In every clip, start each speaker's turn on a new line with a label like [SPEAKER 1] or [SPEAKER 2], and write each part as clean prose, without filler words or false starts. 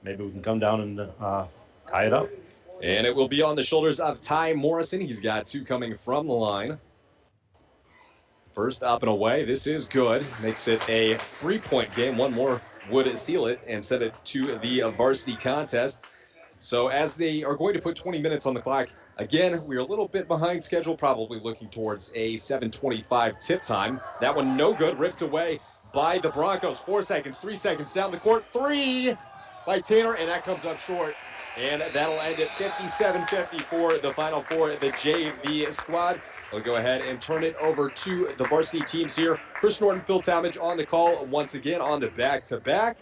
[SPEAKER 1] maybe we can come down and tie it up.
[SPEAKER 2] And it will be on the shoulders of Ty Morrison. He's got 2 coming from the line. First up and away. This is good. Makes it a 3-point game. 1 more would seal it and send it to the varsity contest. So as they are going to put 20 minutes on the clock, again, we're a little bit behind schedule, probably looking towards a 7:25 tip time. That one no good, ripped away by the Broncos. 4 seconds, 3 seconds down the court. 3 by Tanner, and that comes up short. And that'll end at 57-50 for the final for the JV squad. We'll go ahead and turn it over to the varsity teams here. Chris Norton, Phil Talmadge on the call once again on the back-to-back.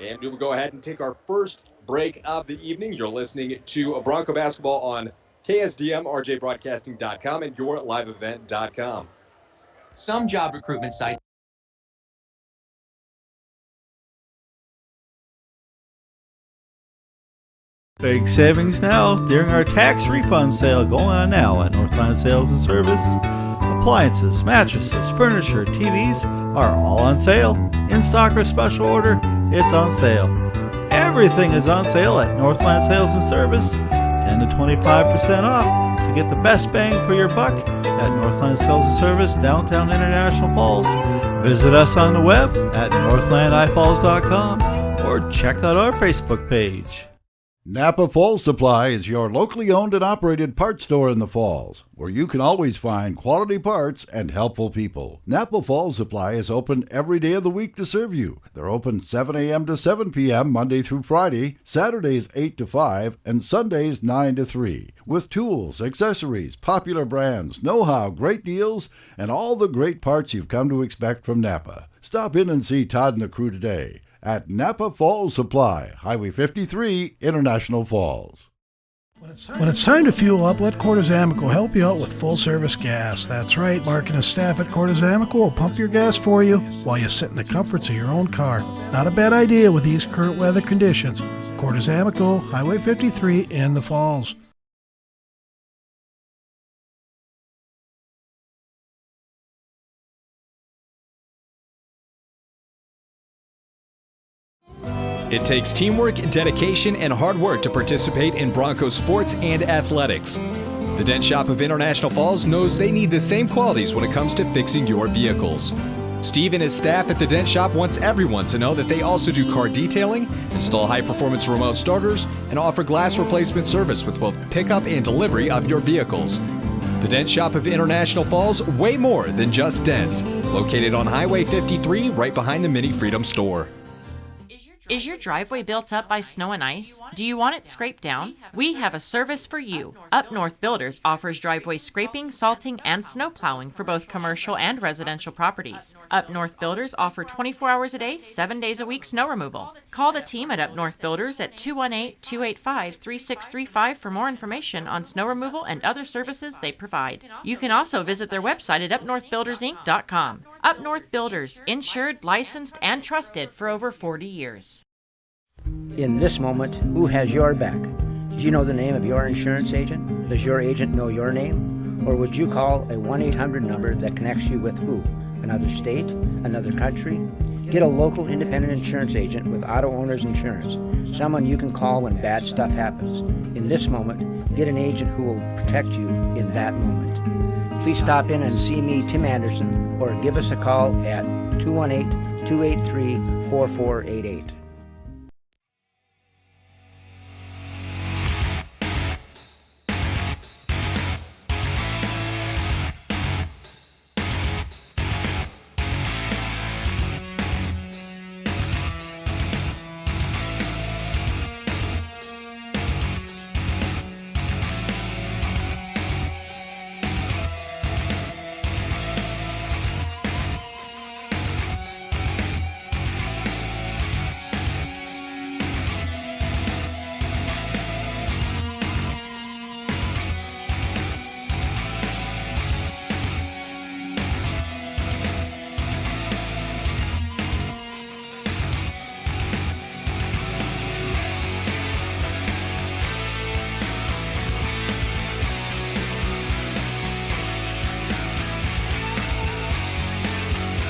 [SPEAKER 2] And we will go ahead and take our first break of the evening. You're listening to Bronco Basketball on KSDM, RJBroadcasting.com, and YourLiveEvent.com.
[SPEAKER 3] Some job recruitment sites.
[SPEAKER 4] Big savings now during our tax refund sale going on now at Northland Sales and Service. Appliances, mattresses, furniture, TVs are all on sale. In stock or special order, it's on sale. Everything is on sale at Northland Sales and Service, 10 to 25% off to get the best bang for your buck at Northland Sales and Service, downtown International Falls. Visit us on the web at northlandifalls.com or check out our Facebook page.
[SPEAKER 5] Napa Falls Supply is your locally owned and operated parts store in the Falls, where you can always find quality parts and helpful people. Napa Falls Supply is open every day of the week to serve you. They're open 7 a.m. to 7 p.m. Monday through Friday, Saturdays 8 to 5, and Sundays 9 to 3, with tools, accessories, popular brands, know-how, great deals, and all the great parts you've come to expect from Napa. Stop in and see Todd and the crew today at Napa Falls Supply, Highway 53, International Falls.
[SPEAKER 6] When it's time to fuel up, let Cordes Amico help you out with full-service gas. That's right, Mark and his staff at Cordes Amico will pump your gas for you while you sit in the comforts of your own car. Not a bad idea with these current weather conditions. Cordes Amico, Highway 53 in the Falls.
[SPEAKER 7] It takes teamwork, dedication, and hard work to participate in Bronco sports and athletics. The Dent Shop of International Falls knows they need the same qualities when it comes to fixing your vehicles. Steve and his staff at the Dent Shop wants everyone to know that they also do car detailing, install high-performance remote starters, and offer glass replacement service with both pickup and delivery of your vehicles. The Dent Shop of International Falls, way more than just dents. Located on Highway 53, right behind the Mini Freedom store.
[SPEAKER 8] Is your driveway built up by snow and ice? Do you want it scraped down? We have a service for you. Up North Builders offers driveway scraping, salting, and snow plowing for both commercial and residential properties. Up North Builders offer 24 hours a day, 7 days a week snow removal. Call the team at Up North Builders at 218-285-3635 for more information on snow removal and other services they provide. You can also visit their website at upnorthbuildersinc.com. Up North Builders, insured, licensed, and trusted for over 40 years.
[SPEAKER 9] In this moment, who has your back? Do you know the name of your insurance agent? Does your agent know your name? Or would you call a 1-800 number that connects you with who? Another state? Another country? Get a local independent insurance agent with Auto Owners Insurance. Someone you can call when bad stuff happens. In this moment, get an agent who will protect you in that moment. Please stop in and see me, Tim Anderson, or give us a call at 218-283-4488.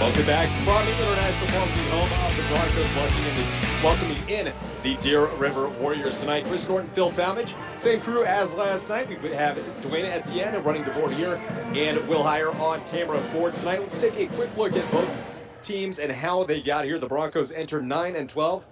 [SPEAKER 2] Welcome back from the International Falls, the home of the Broncos, launching into welcoming in the Deer River Warriors tonight. Chris Norton, Phil Talmadge, same crew as last night. We have Dwayne Etienne running the board here and Will Heyer on camera for tonight. Let's take a quick look at both teams and how they got here. The Broncos enter 9-12.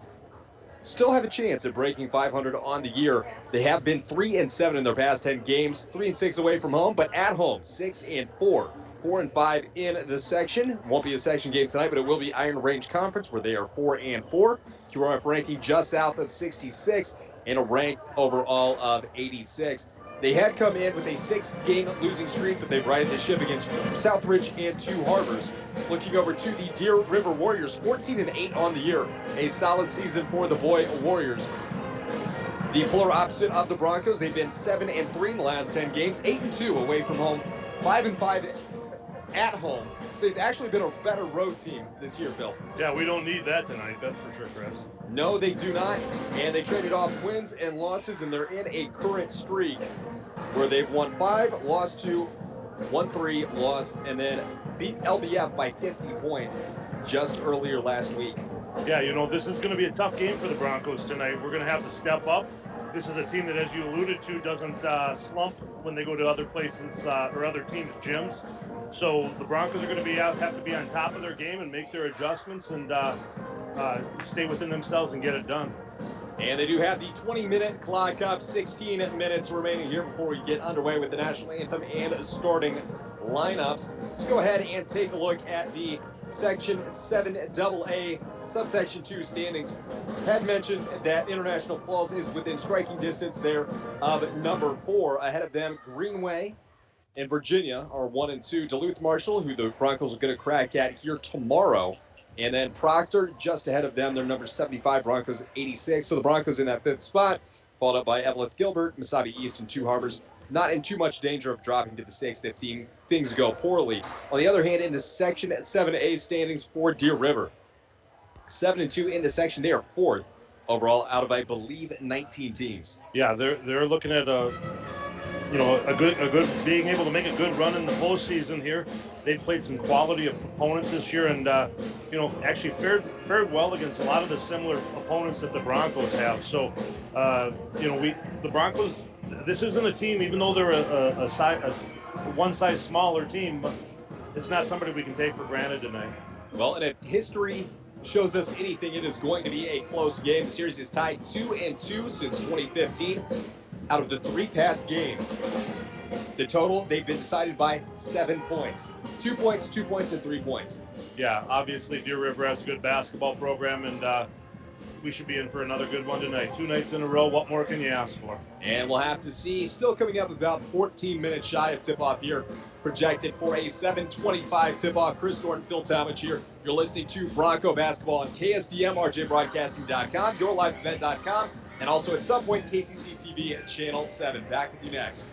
[SPEAKER 2] Still have a chance at breaking 500 on the year. They have been 3-7 in their past 10 games, 3-6 away from home, but at home 6-4. 4-5 in the section. Won't be a section game tonight, but it will be Iron Range Conference where they are 4-4. QRF ranking just south of 66 and a rank overall of 86. They had come in with a 6-game losing streak, but they've righted the ship against Southridge and 2 Harbors. Looking over to the Deer River Warriors, 14-8 on the year. A solid season for the Boy Warriors. The polar opposite of the Broncos, they've been 7-3 in the last 10 games, 8-2 away from home, 5-5 at home. So they've actually been a better road team this year, Phil.
[SPEAKER 1] Yeah, we don't need that tonight, that's for sure, Chris.
[SPEAKER 2] No, they do not. And they traded off wins and losses, and they're in a current streak where they've won 5, lost 2, won 3, lost, and then beat LBF by 50 points just earlier last week.
[SPEAKER 1] Yeah, you know, this is going to be a tough game for the Broncos tonight. We're going to have to step up. This is a team that, as you alluded to, doesn't slump when they go to other places or other teams' gyms. So the Broncos are going to have to be on top of their game and make their adjustments and stay within themselves and get it done.
[SPEAKER 2] And they do have the 20-minute clock up, 16 minutes remaining here before we get underway with the national anthem and starting lineups. Let's go ahead and take a look at the Section 7AA, Subsection 2 standings. Had mentioned that International Falls is within striking distance there of number 4. Ahead of them, Greenway and Virginia are 1 and 2. Duluth Marshall, who the Broncos are going to crack at here tomorrow. And then Proctor just ahead of them. They're number 75, Broncos 86. So the Broncos in that 5th spot, followed up by Evelyn Gilbert, Mesabi East, and 2 Harbors. Not in too much danger of dropping to the 6th if things go poorly. On the other hand, in the Section 7A standings for Deer River, 7-2 in the section. They are 4th overall out of, I believe, 19 teams.
[SPEAKER 1] Yeah, they're looking at a good being able to make a good run in the postseason here. They've played some quality of opponents this year, and actually fared well against a lot of the similar opponents that the Broncos have. So, the Broncos. This isn't a team, even though they're a one size smaller team, but it's not somebody we can take for granted tonight.
[SPEAKER 2] Well, and if history shows us anything, it is going to be a close game. The series is tied 2-2 since 2015. Out of the 3 past games, the total, they've been decided by 7 points. 2 points, 2 points, and 3 points.
[SPEAKER 1] Yeah, obviously Deer River has a good basketball program, and we should be in for another good one tonight. 2 nights in a row, what more can you ask for?
[SPEAKER 2] And we'll have to see. Still coming up about 14 minutes shy of tip-off here. Projected for a 7:25 tip-off. Chris Norton, Phil Talmadge here. You're listening to Bronco Basketball on KSDM, RJBroadcasting.com, YourLiveEvent.com, and also at some point KCC TV at Channel 7. Back with you next.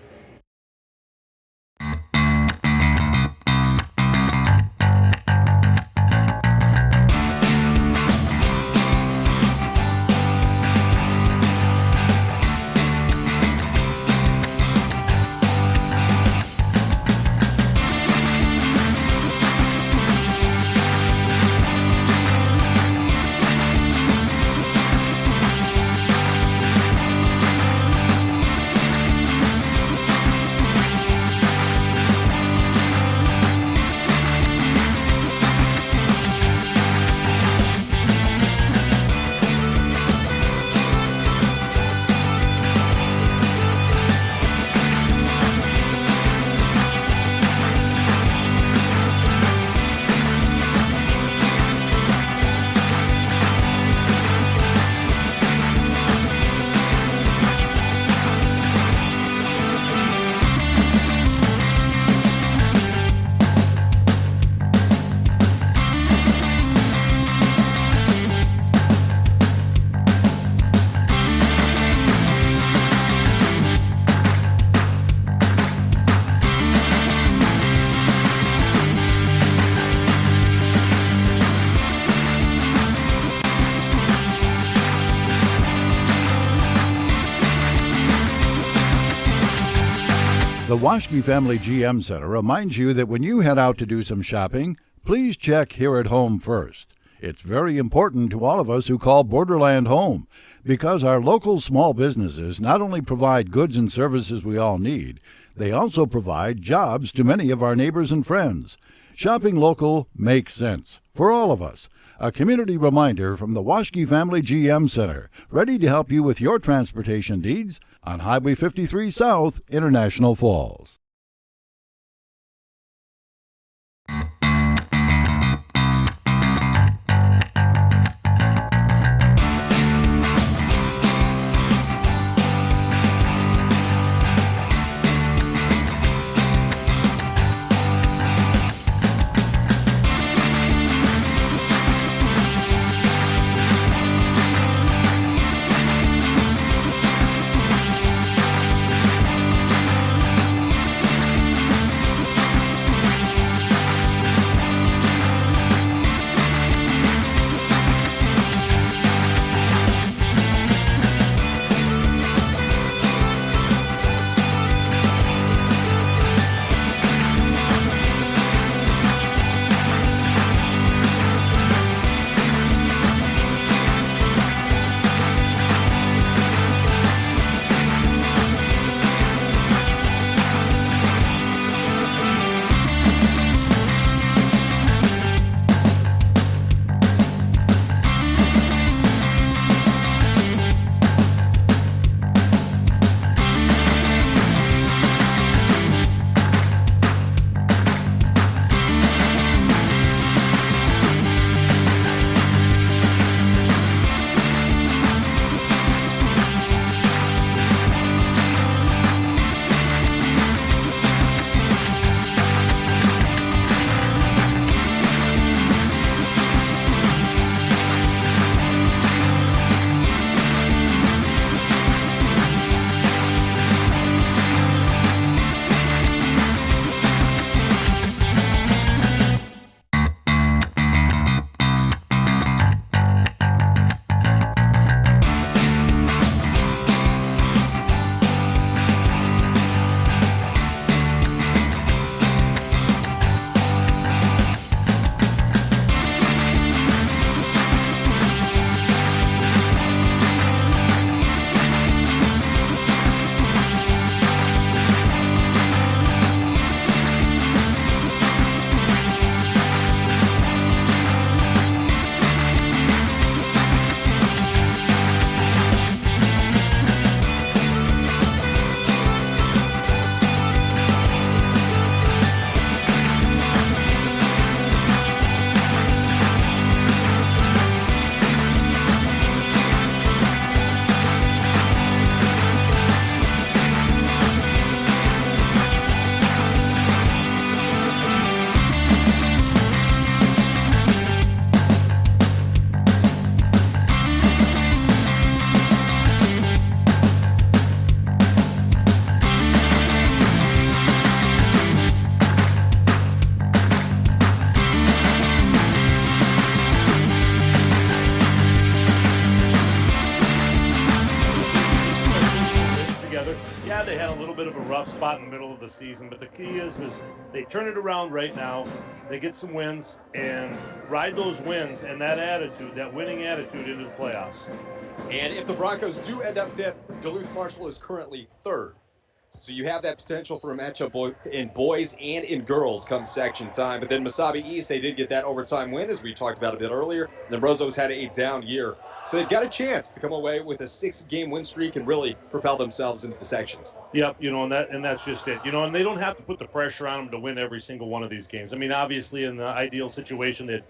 [SPEAKER 5] The Washke Family GM Center reminds you that when you head out to do some shopping, please check here at home first. It's very important to all of us who call Borderland home, because our local small businesses not only provide goods and services we all need, they also provide jobs to many of our neighbors and friends. Shopping local makes sense for all of us. A community reminder from the Waschke Family GM Center, ready to help you with your transportation needs on Highway 53 South, International Falls.
[SPEAKER 1] They had a little bit of a rough spot in the middle of the season, but the key is they turn it around right now. They get some wins and ride those wins and that attitude, that winning attitude, into the playoffs.
[SPEAKER 2] And if the Broncos do end up fifth, Duluth Marshall is currently third. So you have that potential for a matchup both in boys and in girls come section time. But then Mesabi East, they did get that overtime win, as we talked about a bit earlier. The Brozos had a down year. So they've got a chance to come away with a 6-game win streak and really propel themselves into the sections.
[SPEAKER 1] Yep, and that's just it. And they don't have to put the pressure on them to win every single one of these games. I mean, obviously, in the ideal situation,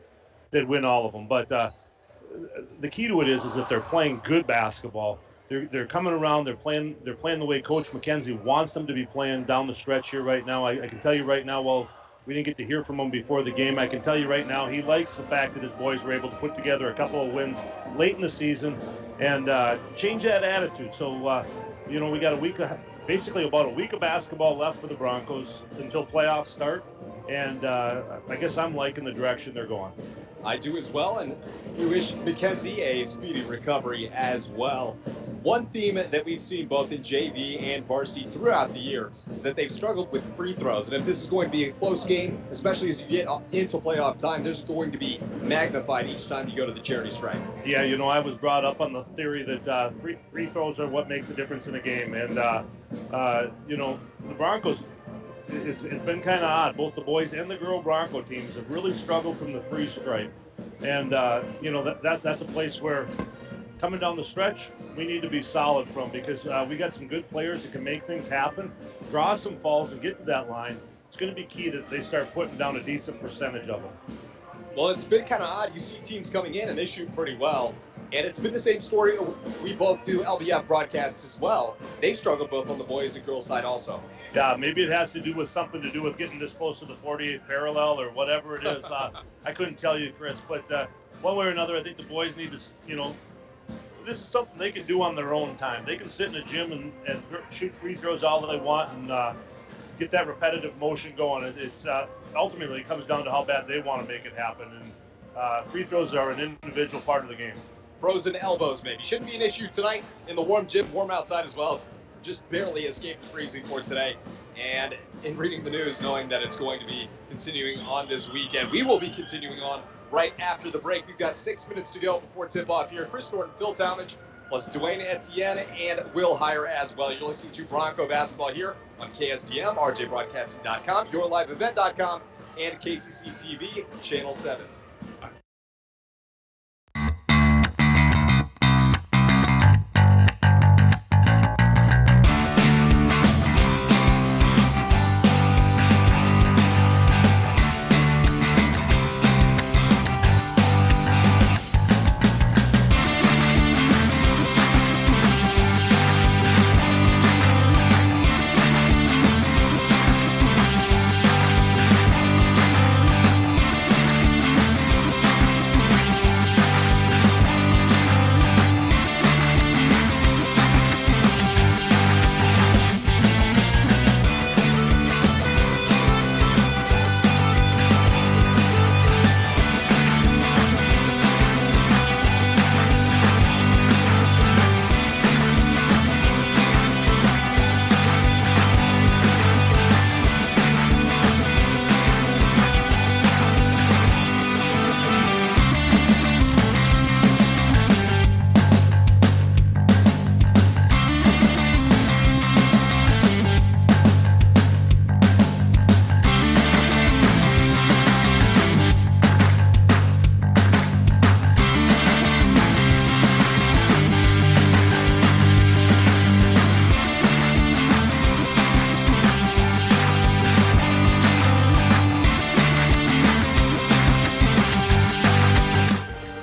[SPEAKER 1] they'd win all of them. But the key to it is that they're playing good basketball. They're coming around. They're playing the way Coach McKenzie wants them to be playing down the stretch here right now. I can tell you right now, well, we didn't get to hear from him before the game. I can tell you right now, he likes the fact that his boys were able to put together a couple of wins late in the season and change that attitude. So, we got basically about a week of basketball left for the Broncos until playoffs start. And I guess I'm liking the direction they're going.
[SPEAKER 2] I do as well, and we wish Mackenzie a speedy recovery as well. One theme that we've seen both in JV and varsity throughout the year is that they've struggled with free throws. And if this is going to be a close game, especially as you get into playoff time, there's going to be magnified each time you go to the charity stripe.
[SPEAKER 1] Yeah, I was brought up on the theory that free throws are what makes the difference in a game. And, the Broncos, it's been kind of odd. Both the boys and the girl Bronco teams have really struggled from the free stripe. And, that's a place where coming down the stretch, we need to be solid from, because we got some good players that can make things happen, draw some fouls, and get to that line. It's going to be key that they start putting down a decent percentage of them.
[SPEAKER 2] Well, it's been kind of odd. You see teams coming in, and they shoot pretty well. And it's been the same story. We both do LBF broadcasts as well. They've struggled both on the boys and girls side also.
[SPEAKER 1] Yeah, maybe it has to do with something to do with getting this close to the 48th parallel or whatever it is. I couldn't tell you, Chris. But one way or another, I think the boys need to, this is something they can do on their own time. They can sit in a gym and shoot free throws all that they want and get that repetitive motion going. It's ultimately it comes down to how bad they want to make it happen. And free throws are an individual part of the game.
[SPEAKER 2] Frozen elbows, maybe. Shouldn't be an issue tonight in the warm gym, warm outside as well. Just barely escaped freezing for today. And in reading the news, knowing that it's going to be continuing on this weekend, we will be continuing on right after the break. We've got 6 minutes to go before tip-off here. Chris Thornton, Phil Talmadge, plus Dwayne Etienne and Will Heyer as well. You're listening to Bronco Basketball here on KSDM, RJBroadcasting.com, YourLiveEvent.com, and KCC TV, Channel 7.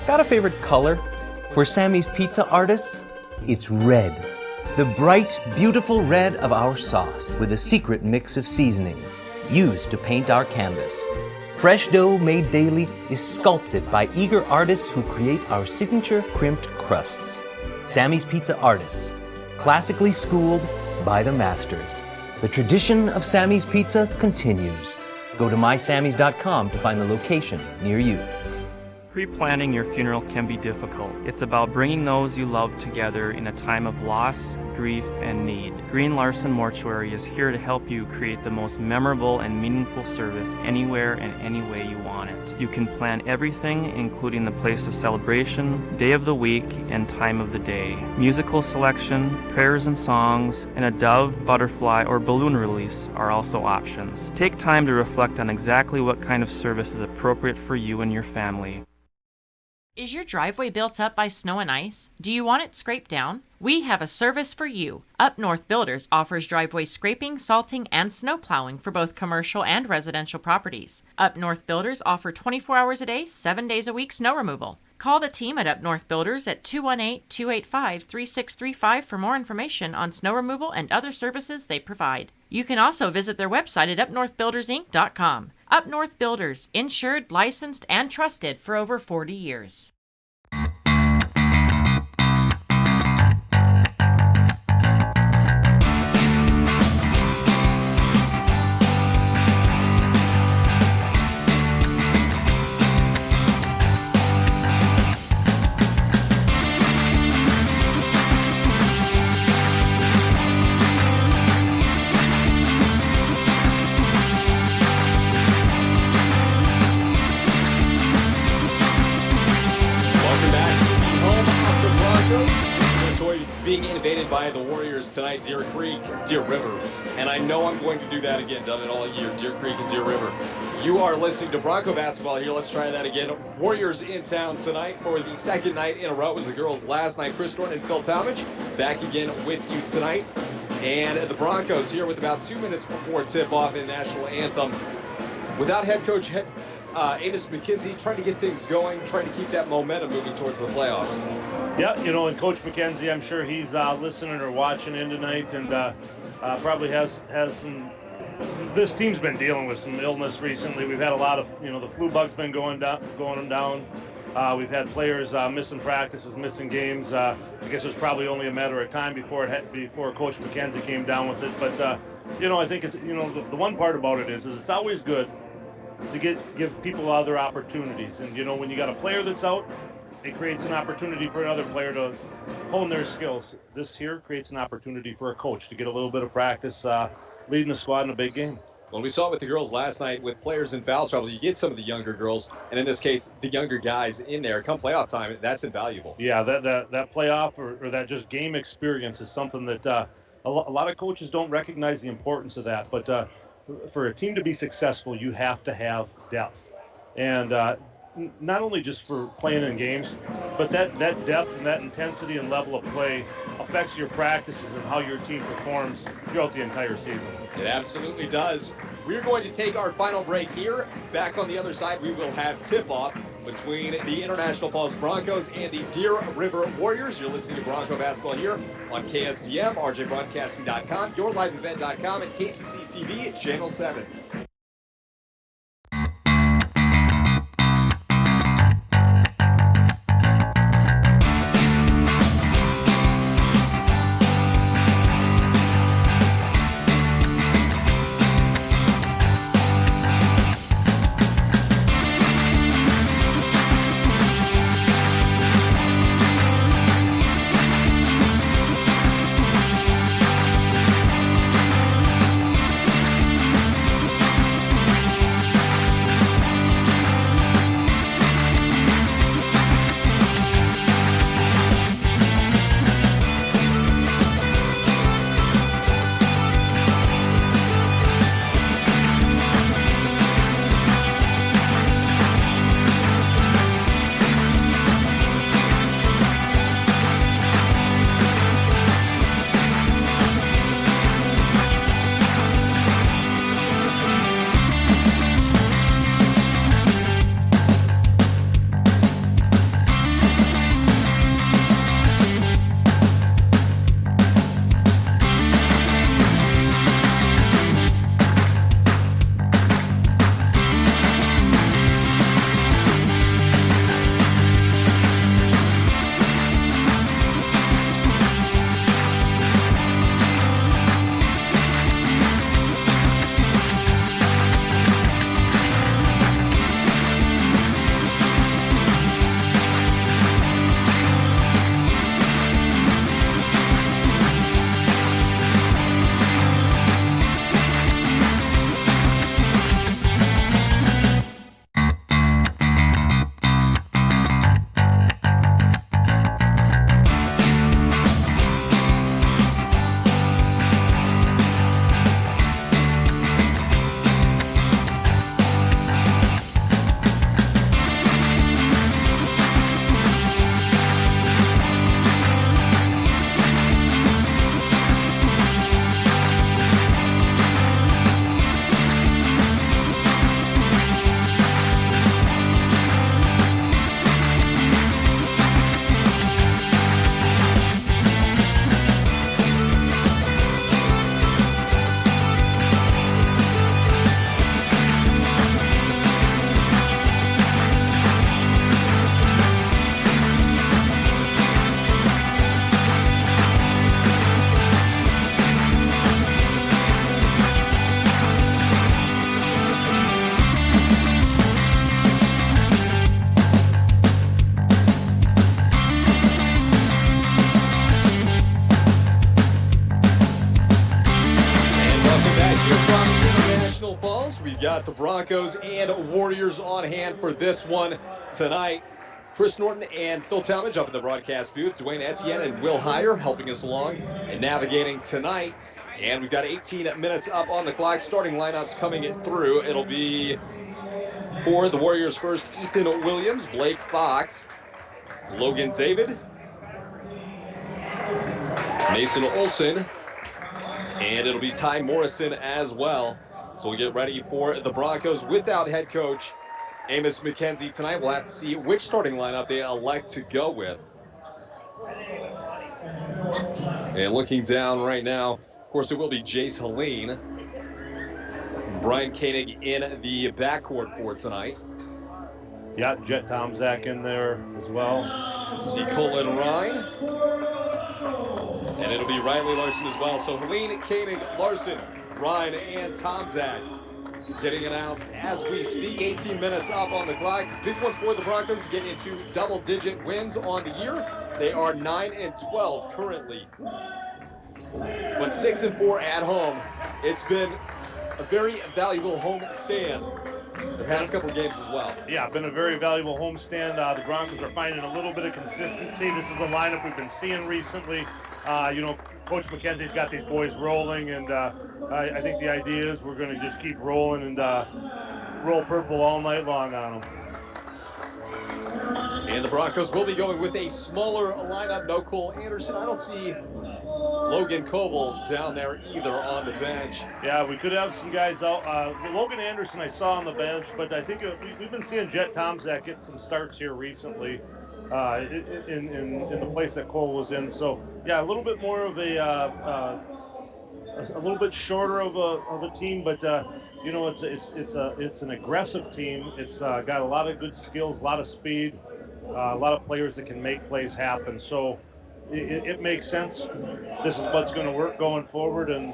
[SPEAKER 10] Got a favorite color? For Sammy's Pizza artists, it's red. The bright, beautiful red of our sauce with a secret mix of seasonings used to paint our canvas. Fresh dough made daily is sculpted by eager artists who create our signature crimped crusts. Sammy's Pizza artists, classically schooled by the masters. The tradition of Sammy's Pizza continues. Go to mysammys.com to find the location near you.
[SPEAKER 11] Pre-planning your funeral can be difficult. It's about bringing those you love together in a time of loss, grief, and need. Green Larson Mortuary is here to help you create the most memorable and meaningful service anywhere and any way you want it. You can plan everything, including the place of celebration, day of the week, and time of the day. Musical selection, prayers and songs, and a dove, butterfly, or balloon release are also options. Take time to reflect on exactly what kind of service is appropriate for you and your family.
[SPEAKER 8] Is your driveway built up by snow and ice? Do you want it scraped down? We have a service for you. Up North Builders offers driveway scraping, salting, and snow plowing for both commercial and residential properties. Up North Builders offer 24 hours a day, 7 days a week snow removal. Call the team at Up North Builders at 218-285-3635 for more information on snow removal and other services they provide. You can also visit their website at upnorthbuildersinc.com. Up North Builders, insured, licensed, and trusted for over 40 years.
[SPEAKER 2] by the Warriors tonight, Deer River. And I know I'm going to do that again, done it all year, Deer Creek and Deer River. You are listening to Bronco basketball here. Let's try that again. Warriors in town tonight for the second night in a row. It was the girls last night. Chris Thornton and Phil Talmadge back again with you tonight. And the Broncos here with about 2 minutes before tip-off in national anthem. Without head coach Amos McKenzie, trying to get things going, trying to keep that momentum moving towards the playoffs.
[SPEAKER 1] Yeah, and Coach McKenzie, I'm sure he's listening or watching in tonight, and probably has some. This team's been dealing with some illness recently. We've had a lot of, the flu bug's been going them down. We've had players missing practices, missing games. I guess it was probably only a matter of time before Coach McKenzie came down with it. But I think it's the one part about it is it's always good to give people other opportunities. And when you got a player that's out, it creates an opportunity for another player to hone their skills. This here creates an opportunity for a coach to get a little bit of practice leading the squad in a big game.
[SPEAKER 2] Well, we saw it with the girls last night with players in foul trouble. You get some of the younger girls, and in this case, the younger guys in there. Come playoff time, that's invaluable.
[SPEAKER 1] Yeah, that playoff or that just game experience is something that a lot of coaches don't recognize the importance of that. But for a team to be successful, you have to have depth. And not only just for playing in games, but that depth and that intensity and level of play affects your practices and how your team performs throughout the entire season.
[SPEAKER 2] It absolutely does. We're going to take our final break here. Back on the other side, we will have tip-off between the International Falls Broncos and the Deer River Warriors. You're listening to Bronco Basketball here on KSDM, RJBroadcasting.com, YourLiveEvent.com, and KCC TV, Channel 7. We've got the Broncos and Warriors on hand for this one tonight. Chris Norton and Phil Talmadge up in the broadcast booth. Dwayne Etienne and Will Heyer helping us along and navigating tonight. And we've got 18 minutes up on the clock. Starting lineups coming in through. It'll be for the Warriors first, Ethan Williams, Blake Fox, Logan David, Mason Olson, and it'll be Ty Morrison as well. So we'll get ready for the Broncos without head coach Amos McKenzie tonight. We'll have to see which starting lineup they elect to go with. And looking down right now, of course, it will be Jace Helene. Brian Koenig in the backcourt for tonight.
[SPEAKER 1] Yeah, Jet Tomczak in there as well.
[SPEAKER 2] See Colin Ryan. And it'll be Riley Larson as well. So Helene, Koenig, Larson, Ryan, and Tomczak getting announced as we speak. 18 minutes up on the clock. Big one for the Broncos to get into double-digit wins on the year. They are 9-12 currently, but 6-4 at home. It's been a very valuable home stand the past couple of games as well.
[SPEAKER 1] Yeah, been a very valuable homestand. The Broncos are finding a little bit of consistency. This is a lineup we've been seeing recently. Coach McKenzie's got these boys rolling, and I think the idea is we're going to just keep rolling and roll purple all night long on them.
[SPEAKER 2] And the Broncos will be going with a smaller lineup. No Cole Anderson. I don't see Logan Koval down there either on the bench.
[SPEAKER 1] Yeah, we could have some guys out. Logan Anderson I saw on the bench, but I think we've been seeing Jet Tomczak get some starts here recently in the place that Cole was in. So, yeah, a little bit more of a little bit shorter of a team, but it's an aggressive team. It's got a lot of good skills, a lot of speed, a lot of players that can make plays happen. So it makes sense. This is what's going to work going forward, and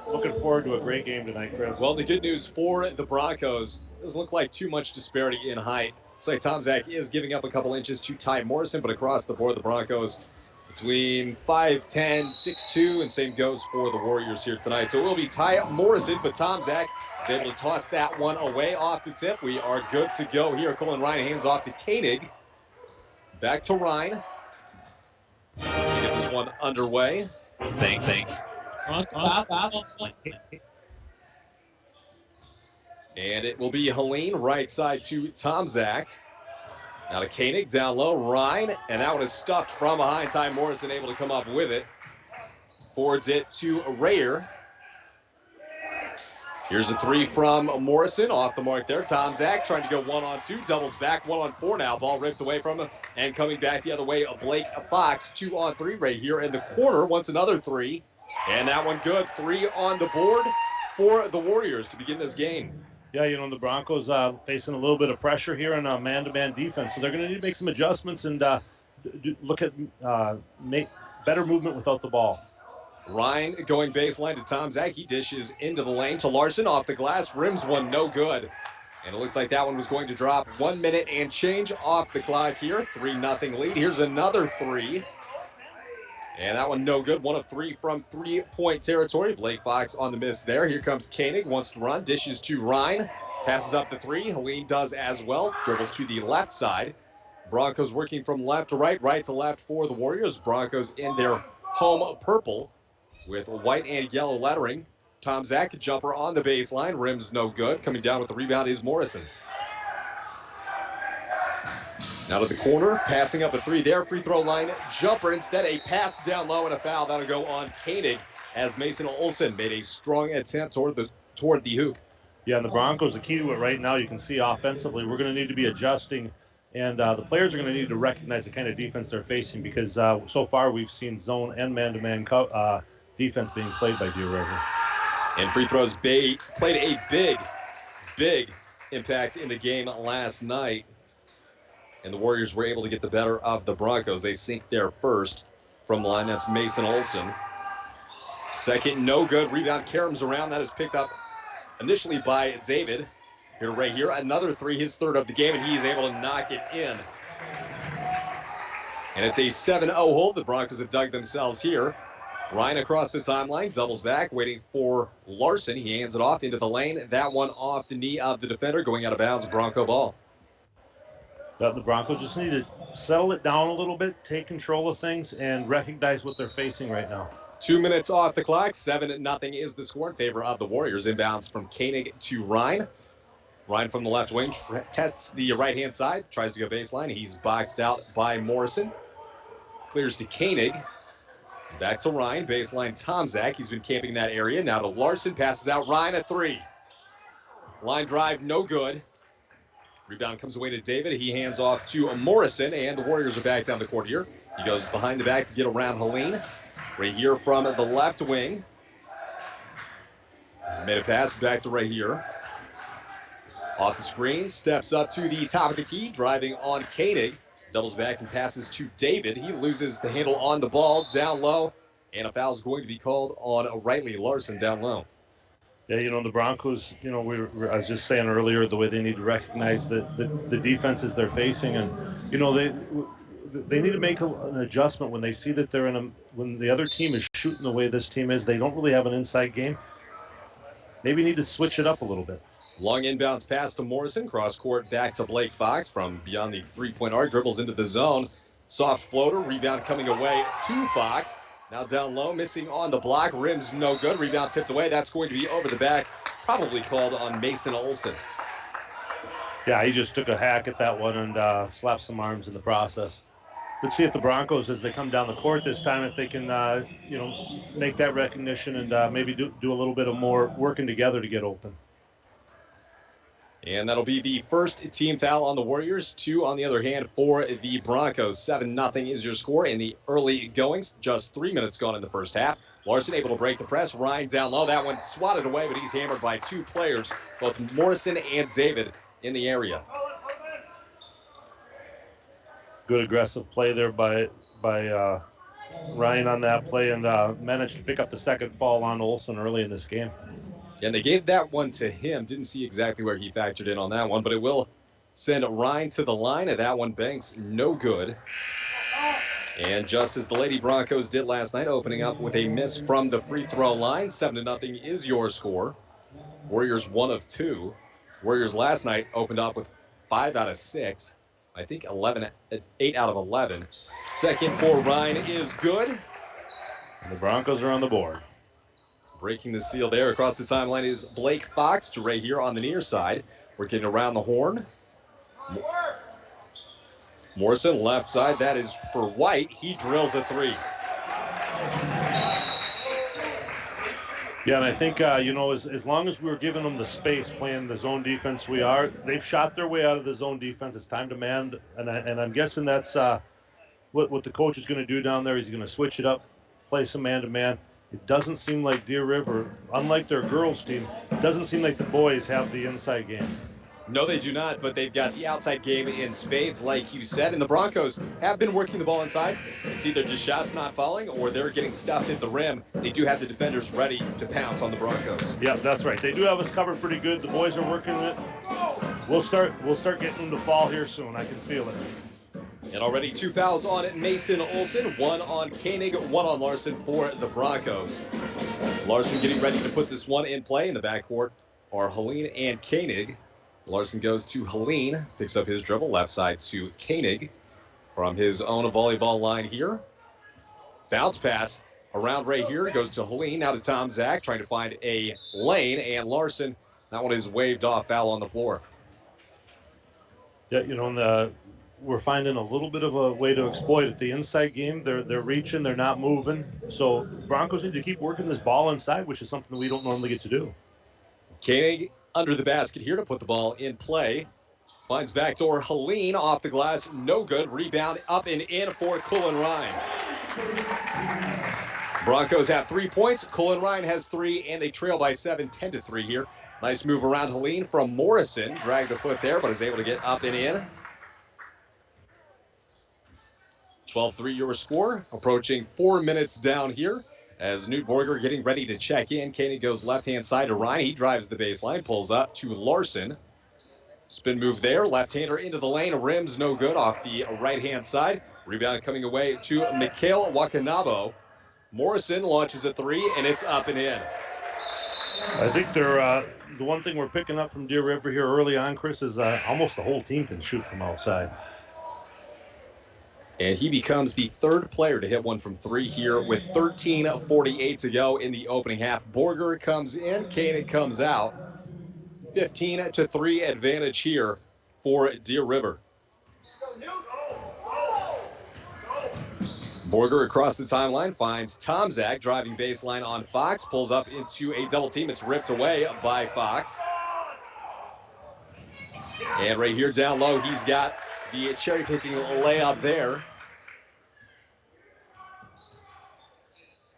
[SPEAKER 1] looking forward to a great game tonight, Chris.
[SPEAKER 2] Well, the good news for the Broncos, doesn't look like too much disparity in height. Looks like Tomczak is giving up a couple inches to Ty Morrison, but across the board, the Broncos between 5'10", 6'2", and same goes for the Warriors here tonight. So it will be Ty Morrison, but Tomczak is able to toss that one away off the tip. We are good to go here. Colin Ryan hands off to Koenig. Back to Ryan. To get this one underway. Thank. And it will be Helene right side to Tomczak. Now to Koenig, down low, Ryan, and that one is stuffed from behind. Ty Morrison able to come up with it. Forwards it to Rayer. Here's a three from Morrison, off the mark there. Tomczak trying to go 1-on-2, doubles back, 1-on-4 now. Ball ripped away from him, and coming back the other way, Blake Fox, 2-on-3. Ray here in the corner, wants another three, and that one good. 3 on the board for the Warriors to begin this game.
[SPEAKER 1] Yeah, the Broncos facing a little bit of pressure here on man-to-man defense, so they're going to need to make some adjustments and look at make better movement without the ball.
[SPEAKER 2] Ryan going baseline to Tomczak. He dishes into the lane to Larson off the glass. Rims one no good. And it looked like that one was going to drop. 1 minute and change off the clock here. 3-0 lead. Here's another three. And that one no good. 1 of 3 from three-point territory. Blake Fox on the miss there. Here comes Koenig. Wants to run. Dishes to Ryan. Passes up the 3. Helene does as well. Dribbles to the left side. Broncos working from left to right, right to left for the Warriors. Broncos in their home purple with white and yellow lettering. Tomczak, jumper on the baseline. Rims no good. Coming down with the rebound is Morrison. Now to the corner, passing up a 3 there. Free throw line jumper. Instead, a pass down low and a foul. That'll go on Koenig as Mason Olson made a strong attempt toward the hoop.
[SPEAKER 1] Yeah, and the Broncos, the key to it right now, you can see offensively, we're going to need to be adjusting, and the players are going to need to recognize the kind of defense they're facing, because so far we've seen zone and man-to-man defense being played by Deer River.
[SPEAKER 2] And free throws played a big impact in the game last night. And the Warriors were able to get the better of the Broncos. They sink their first from the line. That's Mason Olson. Second, no good. Rebound caroms around. That is picked up initially by David. Here, right here, another 3, his third of the game, and he's able to knock it in. And it's a 7-0 hold. The Broncos have dug themselves here. Ryan across the timeline, doubles back, waiting for Larson. He hands it off into the lane. That one off the knee of the defender, going out of bounds, Bronco ball.
[SPEAKER 1] The Broncos just need to settle it down a little bit, take control of things, and recognize what they're facing right now.
[SPEAKER 2] 2 minutes off the clock. 7-0 is the score in favor of the Warriors. Inbounds from Koenig to Ryan. Ryan from the left wing tests the right-hand side, tries to go baseline. He's boxed out by Morrison. Clears to Koenig. Back to Ryan, baseline Tomzak. He's been camping that area. Now to Larson, passes out Ryan at 3. Line drive, no good. Rebound comes away to David. He hands off to Morrison, and the Warriors are back down the court here. He goes behind the back to get around Helene. Right here from the left wing. Made a pass back to right here. Off the screen, steps up to the top of the key, driving on Koenig. Doubles back and passes to David. He loses the handle on the ball down low, and a foul is going to be called on Riley Larson down low.
[SPEAKER 1] Yeah, the Broncos, I was just saying earlier, the way they need to recognize the defenses they're facing, and, they need to make an adjustment when they see that when the other team is shooting the way this team is, they don't really have an inside game. Maybe need to switch it up a little bit.
[SPEAKER 2] Long inbounds pass to Morrison, cross court back to Blake Fox from beyond the three-point arc, dribbles into the zone. Soft floater, rebound coming away to Fox. Now down low, missing on the block, rims no good, rebound tipped away. That's going to be over the back, probably called on Mason Olson.
[SPEAKER 1] Yeah, he just took a hack at that one and slapped some arms in the process. Let's see if the Broncos, as they come down the court this time, if they can, make that recognition and maybe do a little bit of more working together to get open.
[SPEAKER 2] And that'll be the first team foul on the Warriors. 2, on the other hand, for the Broncos. 7-0 is your score in the early goings. Just 3 minutes gone in the first half. Larson able to break the press. Ryan down low. That one swatted away, but he's hammered by 2 players, both Morrison and David, in the area.
[SPEAKER 1] Good aggressive play there by Ryan on that play, and managed to pick up the second fall on Olson early in this game.
[SPEAKER 2] And they gave that one to him. Didn't see exactly where he factored in on that one, but it will send Ryan to the line, and that one banks no good. And just as the Lady Broncos did last night, opening up with a miss from the free throw line, 7-0 is your score. Warriors 1 of 2. Warriors last night opened up with 5 out of 6. I think 8 out of 11. Second for Ryan is good.
[SPEAKER 1] And the Broncos are on the board.
[SPEAKER 2] Breaking the seal there across the timeline is Blake Fox to right here on the near side. Working around the horn. Morrison left side. That is for White. He drills a 3.
[SPEAKER 1] Yeah, and I think, as long as we're giving them the space playing the zone defense they've shot their way out of the zone defense. It's time to man, and I'm guessing that's what the coach is going to do down there. He's going to switch it up, play some man-to-man. It doesn't seem like Deer River, unlike their girls team, it doesn't seem like the boys have the inside game.
[SPEAKER 2] No, they do not, but they've got the outside game in spades, like you said. And the Broncos have been working the ball inside. It's either just shots not falling or they're getting stuffed at the rim. They do have the defenders ready to pounce on the Broncos.
[SPEAKER 1] Yeah, that's right. They do have us covered pretty good. The boys are working it. We'll start getting them to fall here soon. I can feel it.
[SPEAKER 2] And already 2 fouls on Mason Olson, 1 on Koenig, 1 on Larson for the Broncos. Larson getting ready to put this one in play. In the backcourt are Helene and Koenig. Larson goes to Helene, picks up his dribble, left side to Koenig from his own volleyball line here. Bounce pass around right here, goes to Helene, now to Tomzak, trying to find a lane, and Larson, that one is waved off, foul on the floor.
[SPEAKER 1] Yeah, we're finding a little bit of a way to exploit it. The inside game, they're reaching, they're not moving. So Broncos need to keep working this ball inside, which is something we don't normally get to do.
[SPEAKER 2] Koenig under the basket here to put the ball in play. Finds backdoor Helene off the glass, no good. Rebound up and in for Cullen Ryan. Broncos have 3 points. Cullen Ryan has 3, and they trail by 7, 10-3 here. Nice move around Helene from Morrison. Dragged a foot there, but is able to get up and in. 12-3 your score. Approaching 4 minutes down here. As Newt Borger getting ready to check in. Koenig goes left-hand side to Ryan. He drives the baseline, pulls up to Larson. Spin move there. Left-hander into the lane. Rims no good off the right-hand side. Rebound coming away to Mikhail Wakanabo. Morrison launches a 3, and it's up and in.
[SPEAKER 1] I think they're the one thing we're picking up from Deer River here early on, Chris, is almost the whole team can shoot from outside.
[SPEAKER 2] And he becomes the third player to hit one from three here with 13:48 to go in the opening half. Borger comes in, Koenig comes out. 15-3 advantage here for Deer River. Borger across the timeline finds Tomzak driving baseline on Fox, pulls up into a double team. It's ripped away by Fox. And right here down low, he's got the cherry-picking layup there.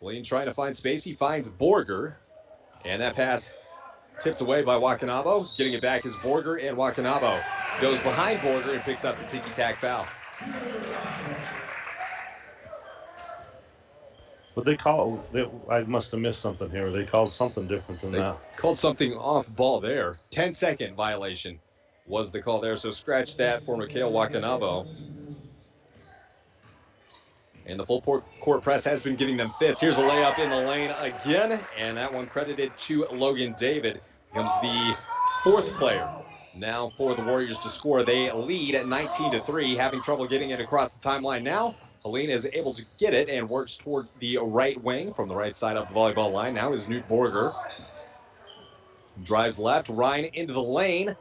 [SPEAKER 2] Wayne trying to find space. He finds Borger. And that pass tipped away by Wakanabo. Getting it back is Borger, and Wakanabo goes behind Borger and picks up the ticky-tack foul.
[SPEAKER 1] But I must have missed something here. They called something different than that.
[SPEAKER 2] Called something off ball there. 10-second violation was the call there. So scratch that for Mikhail Wakanabo. And the full court press has been giving them fits. Here's a layup in the lane again. And that one credited to Logan David. Becomes the fourth player now for the Warriors to score. They lead at 19-3, having trouble getting it across the timeline now. Helene is able to get it and works toward the right wing from the right side of the volleyball line. Now is Newt Borger. Drives left, Ryan into the lane.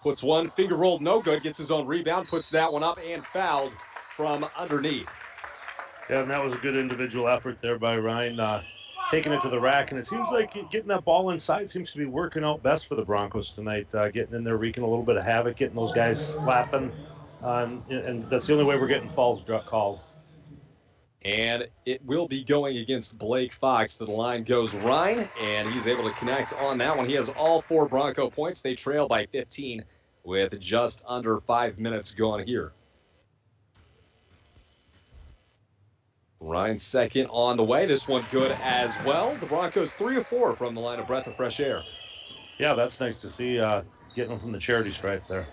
[SPEAKER 2] Puts one, finger rolled, no good. Gets his own rebound, puts that one up and fouled from underneath.
[SPEAKER 1] Yeah, and that was a good individual effort there by Ryan, taking it to the rack. And it seems like getting that ball inside seems to be working out best for the Broncos tonight. Getting in there, wreaking a little bit of havoc, getting those guys slapping. And that's the only way we're getting fouls called.
[SPEAKER 2] And it will be going against Blake Fox. To the line goes Ryan, and he's able to connect on that one. He has all 4 Bronco points. They trail by 15 with just under 5 minutes gone here. Ryan's second on the way. This one good as well. The Broncos 3 of 4 from the line of breath of fresh air.
[SPEAKER 1] Yeah, that's nice to see, getting them from the charity stripe there.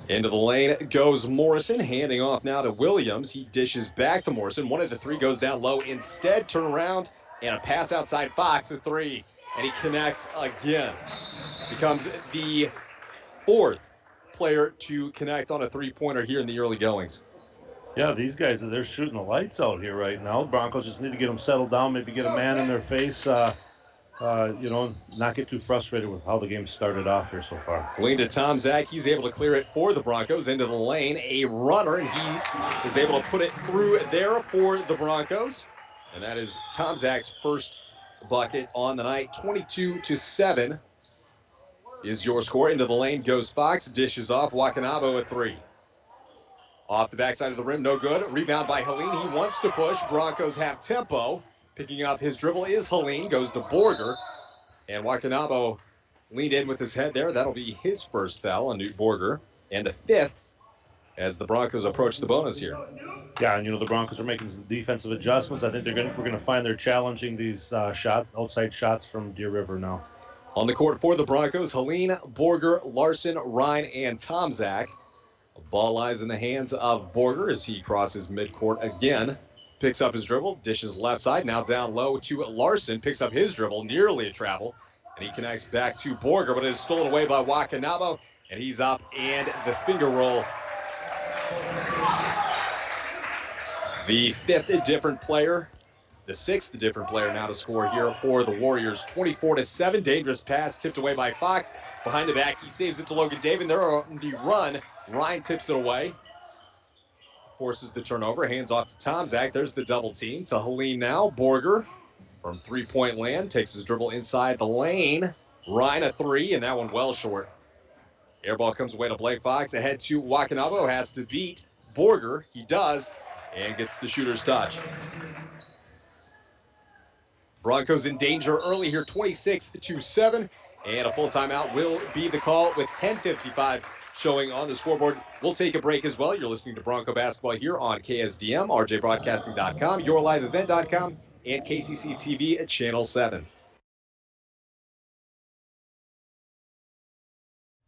[SPEAKER 2] Into the lane goes Morrison, handing off now to Williams. He dishes back to Morrison. One of the 3 goes down low. Instead, turn around and a pass outside Fox, a 3. And he connects again. Becomes the 4th player to connect on a 3-pointer here in the early goings.
[SPEAKER 1] Yeah, these guys, they're shooting the lights out here right now. The Broncos just need to get them settled down, maybe get a man in their face, not get too frustrated with how the game started off here so far.
[SPEAKER 2] Lean to Tomzak. He's able to clear it for the Broncos into the lane. A runner, and he is able to put it through there for the Broncos. And that is Tomzak's first bucket on the night. 22-7 is your score. Into the lane goes Fox. Dishes off. Wakanabo a 3. Off the backside of the rim, no good. Rebound by Helene. He wants to push. Broncos have tempo. Picking up his dribble is Helene. Goes to Borger. And Wakanabo leaned in with his head there. That'll be his first foul on Newt Borger. And the 5th as the Broncos approach the bonus here.
[SPEAKER 1] Yeah, and the Broncos are making some defensive adjustments. I think we're going to find they're challenging these outside shots from Deer River now.
[SPEAKER 2] On the court for the Broncos, Helene, Borger, Larson, Ryan, and Tomzak. Ball lies in the hands of Borger as he crosses midcourt again. Picks up his dribble, dishes left side, now down low to Larson. Picks up his dribble, nearly a travel. And he connects back to Borger, but it is stolen away by Wakanabo. And he's up, and the finger roll. The 5th different player, the 6th different player now to score here for the Warriors. 24-7, dangerous pass tipped away by Fox. Behind the back, he saves it to Logan David. They're on the run. Ryan tips it away. Forces the turnover, hands off to Tomzak. There's the double team to Helene now. Borger from 3-point land takes his dribble inside the lane. Ryan a 3, and that one well short. Airball comes away to Blake Fox. Ahead to Wakanabo, has to beat Borger. He does, and gets the shooter's touch. Broncos in danger early here, 26-7, and a full timeout will be the call with 10:55 showing on the scoreboard. We'll take a break as well. You're listening to Bronco Basketball here on KSDM, RJBroadcasting.com, YourLiveEvent.com, and KCC TV at Channel 7.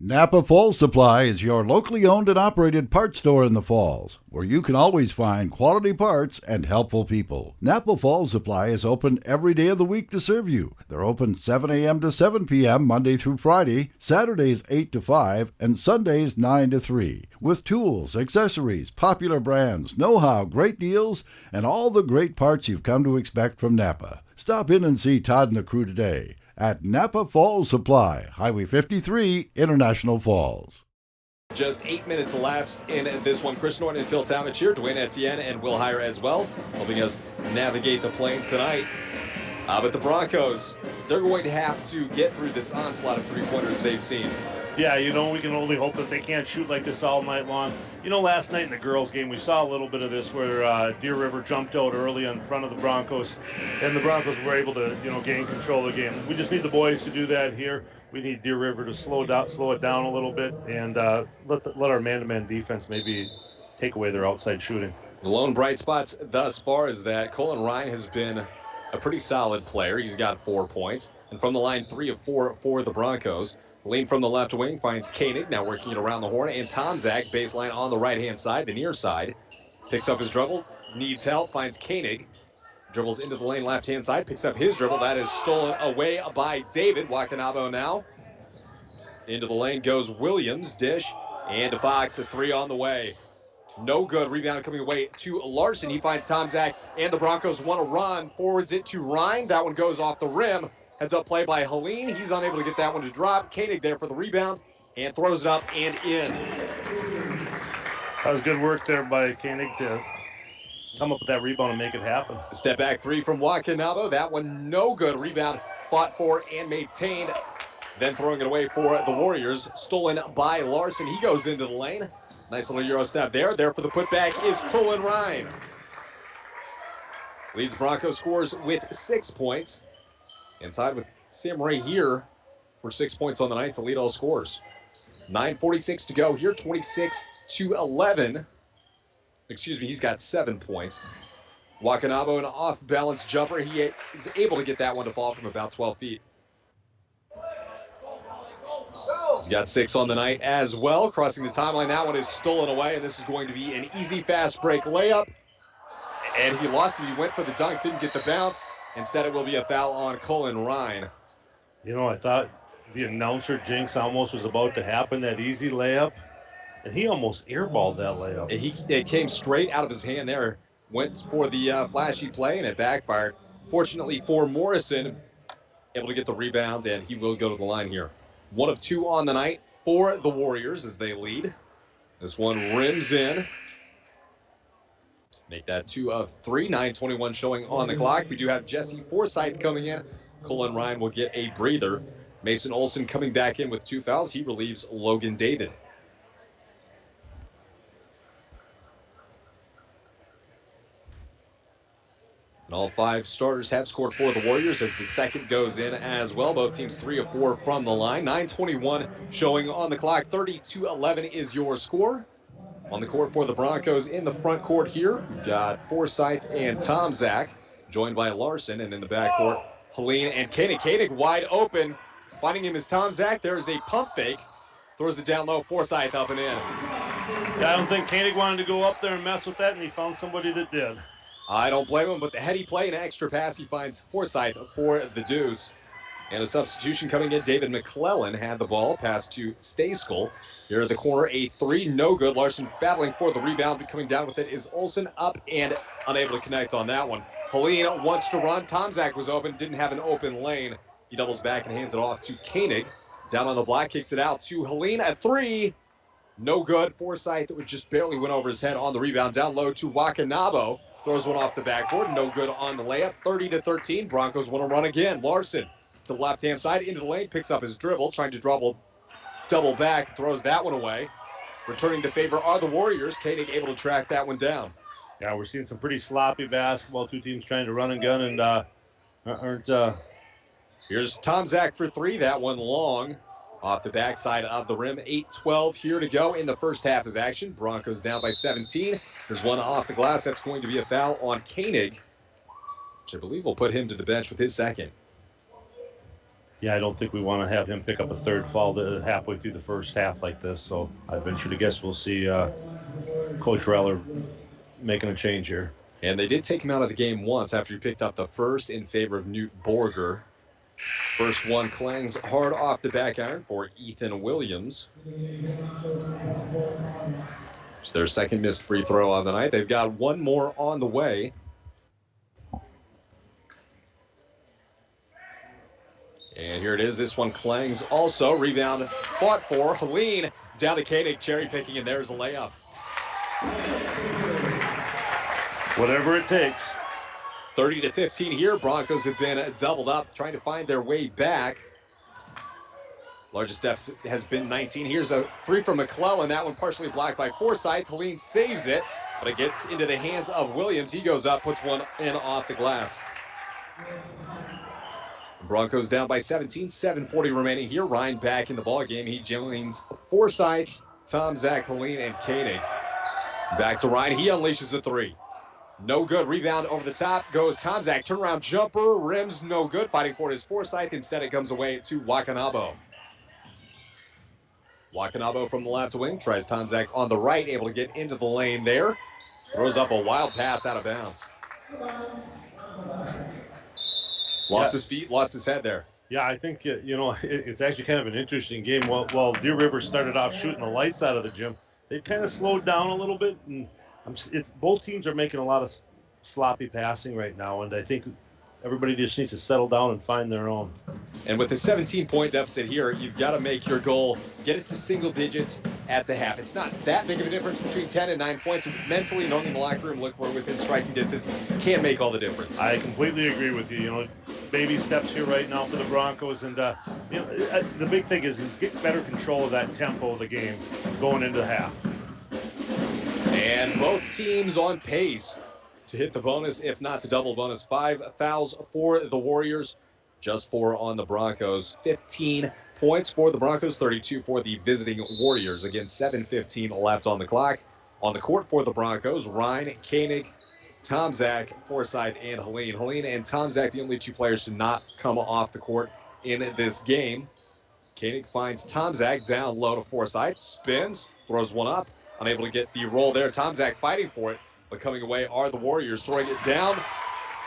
[SPEAKER 5] Napa Falls Supply is your locally owned and operated parts store in the Falls, where you can always find quality parts and helpful people. Napa Falls Supply is open every day of the week to serve you. They're open 7 a.m. to 7 p.m. Monday through Friday, Saturdays 8 to 5, and Sundays 9 to 3, with tools, accessories, popular brands, know-how, great deals, and all the great parts you've come to expect from Napa. Stop in and see Todd and the crew today at Napa Falls Supply, Highway 53, International Falls.
[SPEAKER 2] Just 8 minutes elapsed in this one. Chris Norton and Phil Talmadge here, Dwayne Etienne and Will Heyer as well, helping us navigate the plane tonight. But the Broncos, they're going to have to get through this onslaught of three-pointers they've seen.
[SPEAKER 1] Yeah, we can only hope that they can't shoot like this all night long. Last night in the girls' game, we saw a little bit of this where Deer River jumped out early in front of the Broncos, and the Broncos were able to, gain control of the game. We just need the boys to do that here. We need Deer River to slow it down a little bit, and let our man-to-man defense maybe take away their outside shooting.
[SPEAKER 2] The lone bright spots thus far is that Colin Ryan has been a pretty solid player. He's got 4 points, and from the line, 3 of 4 for the Broncos. Lean from the left wing finds Koenig, now working it around the horn, and Tomzak, baseline on the right-hand side, the near side. Picks up his dribble, needs help, finds Koenig. Dribbles into the lane left-hand side, picks up his dribble. That is stolen away by David. Wakanabo now. Into the lane goes Williams, dish, and Fox, a 3 on the way. No good, rebound coming away to Larson. He finds Tomzak, and the Broncos want to run. Forwards it to Ryan. That one goes off the rim. Heads up play by Helene. He's unable to get that one to drop. Koenig there for the rebound and throws it up and in.
[SPEAKER 1] That was good work there by Koenig to come up with that rebound and make it happen.
[SPEAKER 2] Step back 3 from Wakanabo. That one no good. Rebound fought for and maintained. Then throwing it away for the Warriors. Stolen by Larson. He goes into the lane. Nice little Euro step there. There for the putback is Colin Ryan. Leads Broncos scores with 6 points. And tied with Sam Ray here for 6 points on the night to lead all scores. 9:46 to go here, 26-11. Excuse me, he's got 7 points. Wakanabo, an off-balance jumper. He is able to get that one to fall from about 12 feet. He's got 6 on the night as well. Crossing the timeline, that one is stolen away, and this is going to be an easy fast break layup. And he lost it. He went for the dunk, didn't get the bounce. Instead, it will be a foul on Colin Ryan.
[SPEAKER 1] I thought the announcer jinx almost was about to happen, that easy layup. And he almost airballed that layup.
[SPEAKER 2] It came straight out of his hand there. Went for the flashy play, and it backfired. Fortunately for Morrison, able to get the rebound, and he will go to the line here. 1 of 2 on the night for the Warriors as they lead. This one rims in. Make that 2 of 3, 9:21 showing on the clock. We do have Jesse Forsythe coming in. Colin Ryan will get a breather. Mason Olson coming back in with 2 fouls. He relieves Logan David. And all 5 starters have scored for the Warriors as the second goes in as well. Both teams 3 of 4 from the line. 9:21 showing on the clock. 30-11 is your score. On the court for the Broncos in the front court here, we've got Forsythe and Tomzak, joined by Larson, and in the backcourt, Helene and Koenig. Koenig wide open. Finding him is Tomzak. There is a pump fake. Throws it down low. Forsythe up and in.
[SPEAKER 1] Yeah, I don't think Koenig wanted to go up there and mess with that, and he found somebody that did.
[SPEAKER 2] I don't blame him, but the heady play and extra pass, he finds Forsythe for the deuce. And a substitution coming in. David McClellan had the ball, pass to Stayskull. Here at the corner, a 3, no good. Larson battling for the rebound, but coming down with it is Olson, up and unable to connect on that one. Helene wants to run. Tomzak was open, didn't have an open lane. He doubles back and hands it off to Koenig. Down on the block, kicks it out to Helene at 3. No good. Forsythe just barely went over his head on the rebound. Down low to Wakanabo. Throws one off the backboard. No good on the layup. 30-13. Broncos want to run again. Larson to the left-hand side, into the lane, picks up his dribble, trying to double back, throws that one away. Returning to favor are the Warriors. Koenig able to track that one down.
[SPEAKER 1] Yeah, we're seeing some pretty sloppy basketball. 2 teams trying to run and gun and aren't.
[SPEAKER 2] Here's Tomzak for 3. That one long off the backside of the rim. 8:12 here to go in the first half of action. Broncos down by 17. There's one off the glass. That's going to be a foul on Koenig, which I believe will put him to the bench with his second.
[SPEAKER 1] Yeah, I don't think we want to have him pick up a third foul halfway through the first half like this. So I venture to guess we'll see Coach Reller making a change here.
[SPEAKER 2] And they did take him out of the game once after he picked up the first in favor of Newt Borger. First one clangs hard off the back iron for Ethan Williams. It's their second missed free throw on the night. They've got one more on the way. And here it is. This one clangs also. Rebound fought for. Helene down to Koenig, cherry picking, and there's a layup.
[SPEAKER 1] Whatever it takes.
[SPEAKER 2] 30-15 here. Broncos have been doubled up, trying to find their way back. Largest deficit has been 19. Here's a three from McClellan. That one partially blocked by Forsythe. Helene saves it, but it gets into the hands of Williams. He goes up, puts one in off the glass. Broncos down by 17, 7:40 remaining here. Ryan back in the ball game. He joins Forsythe, Tom, Zach, Helene, and Koenig. Back to Ryan. He unleashes the three. No good. Rebound over the top goes Tomzak. Turnaround jumper. Rims no good. Fighting for it is Forsythe. Instead, it comes away to Wakanabo. Wakanabo from the left wing. Tries Tomzak on the right. Able to get into the lane there. Throws up a wild pass out of bounds. Lost his feet. Lost his head there.
[SPEAKER 1] Yeah, I think, it's actually kind of an interesting game. While Deer River started off shooting the lights out of the gym, they kind of slowed down a little bit, and both teams are making a lot of sloppy passing right now, and I think everybody just needs to settle down and find their own.
[SPEAKER 2] And with a 17-point deficit here, you've got to make your goal, get it to single digits at the half. It's not that big of a difference between 10 and 9 points. Mentally, knowing in the locker room, look, we're within striking distance, can make all the difference.
[SPEAKER 1] I completely agree with you. Baby steps here right now for the Broncos, and the big thing is get better control of that tempo of the game going into the half.
[SPEAKER 2] And both teams on pace to hit the bonus, if not the double bonus. 5 fouls for the Warriors, just 4 on the Broncos. 15 points for the Broncos, 32 for the visiting Warriors. Again, 7:15 left on the clock. On the court for the Broncos, Ryan, Koenig, Tomzak, Forsythe, and Helene. Helene and Tomzak, the only 2 players to not come off the court in this game. Koenig finds Tomzak down low to Forsythe, spins, throws one up. Unable to get the roll there. Tomzak fighting for it, but coming away are the Warriors, throwing it down.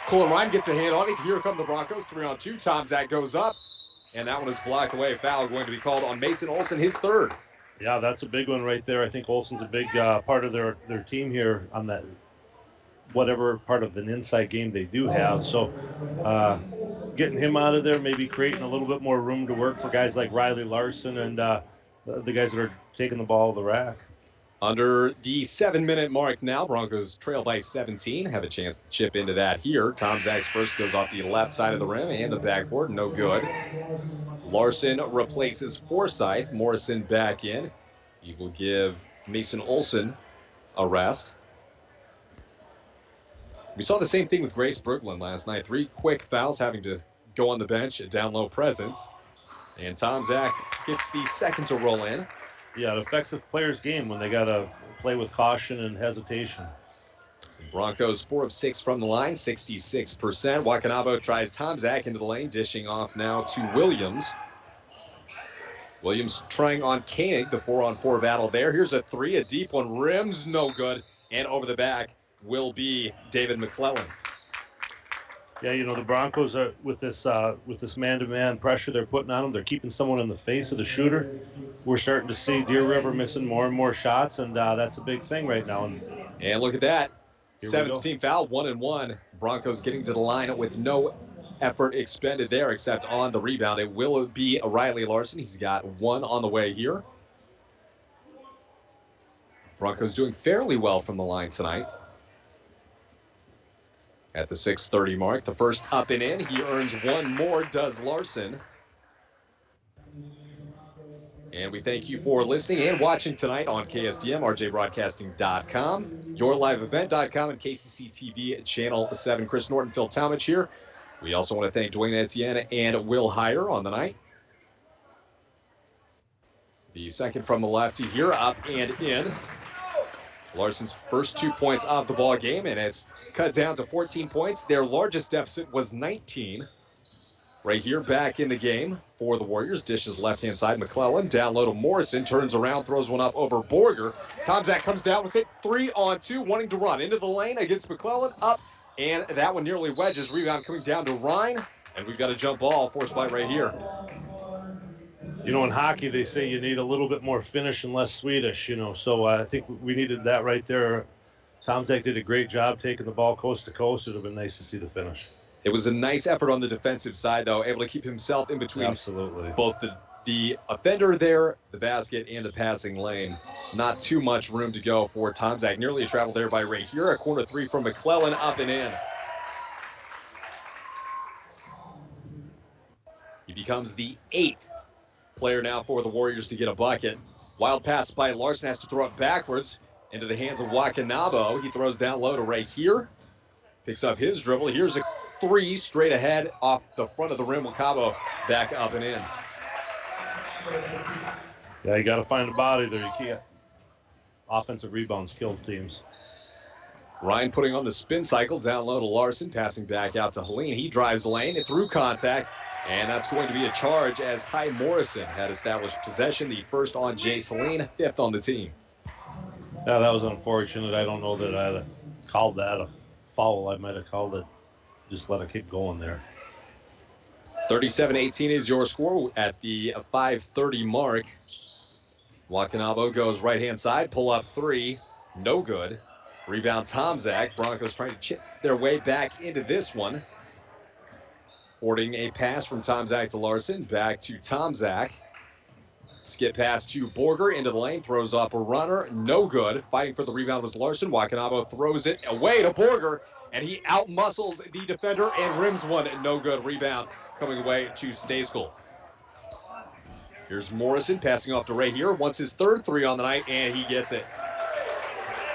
[SPEAKER 2] Colin Ryan gets a hand on it. Here come the Broncos, 3-on-2. Tomzak goes up, and that one is blocked away. Foul going to be called on Mason Olson, his third.
[SPEAKER 1] Yeah, that's a big one right there. I think Olson's a big part of their team here on that, whatever part of an inside game they do have. So getting him out of there, maybe creating a little bit more room to work for guys like Riley Larson and the guys that are taking the ball to the rack.
[SPEAKER 2] Under the 7-minute mark now, Broncos trail by 17. Have a chance to chip into that here. Tomzak's first goes off the left side of the rim and the backboard. No good. Larson replaces Forsythe. Morrison back in. He will give Mason Olson a rest. We saw the same thing with Grace Brooklyn last night. 3 quick fouls, having to go on the bench, a down low presence. And Tomzak gets the second to roll in.
[SPEAKER 1] Yeah, it affects the player's game when they got to play with caution and hesitation.
[SPEAKER 2] Broncos 4 of 6 from the line, 66%. Wakanabo tries Tomzak into the lane, dishing off now to Williams. Williams trying on Koenig, the 4-on-4 battle there. Here's a 3, a deep one, rims no good, and over the back will be David McClellan.
[SPEAKER 1] Yeah, the Broncos are with this man-to-man pressure they're putting on them. They're keeping someone in the face of the shooter. We're starting to see Deer River missing more and more shots, and that's a big thing right now.
[SPEAKER 2] And look at that, 17 foul, 1-1. Broncos getting to the line with no effort expended there, except on the rebound. It will be Riley Larson. He's got 1 on the way here. Broncos doing fairly well from the line tonight. At the 6:30 mark, the first up and in. He earns 1 more, does Larson. And we thank you for listening and watching tonight on KSDM, rjbroadcasting.com, yourliveevent.com, and KCC TV Channel 7. Chris Norton, Phil Talmadge here. We also want to thank Dwayne Etienne and Will Heyer on the night. The second from the lefty here, up and in. Larson's first 2 points of the ball game, and it's cut down to 14 points. Their largest deficit was 19. Right here, back in the game for the Warriors. Dishes left-hand side. McClellan down low to Morrison. Turns around, throws one up over Borger. Tomczak comes down with it. 3-on-2, wanting to run into the lane against McClellan. Up, and that one nearly wedges. Rebound coming down to Ryan. And we've got a jump ball forced by right here.
[SPEAKER 1] You know, in hockey, they say you need a little bit more finish and less Swedish, you know. So I think we needed that right there. Tomczak did a great job taking the ball coast to coast. It would have been nice to see the finish.
[SPEAKER 2] It was a nice effort on the defensive side, though, able to keep himself in between both the offender there, the basket, and the passing lane. Not too much room to go for Tomczak. Nearly a travel there by Ray here. A corner three from McClellan, up and in. He becomes the 8th player now for the Warriors to get a bucket. Wild pass by Larson, has to throw it backwards into the hands of Wakanabo. He throws down low to Ray here. Picks up his dribble. Here's a 3 straight ahead off the front of the rim. Wakabo back up and in.
[SPEAKER 1] Yeah, you got to find a body there. You can't. Offensive rebounds kill teams.
[SPEAKER 2] Ryan putting on the spin cycle down low to Larson, passing back out to Helene. He drives the lane and through contact, and that's going to be a charge as Ty Morrison had established possession. The first on Jace Helene, 5th on the team.
[SPEAKER 1] Yeah, that was unfortunate. I don't know that I'd have called that a foul. I might have called it. Just let it keep going there.
[SPEAKER 2] 37-18 is your score at the 5:30 mark. Wakanabo goes right-hand side, pull up 3, no good. Rebound Tomczak. Broncos trying to chip their way back into this one. Forwarding a pass from Tomczak to Larson, back to Tomczak. Skip pass to Borger into the lane, throws up a runner, no good. Fighting for the rebound was Larson. Wakanabo throws it away to Borger, and he outmuscles the defender and rims one, no good. Rebound coming away to Stayskool. Here's Morrison passing off to Ray here. Wants his 3rd 3 on the night, and he gets it.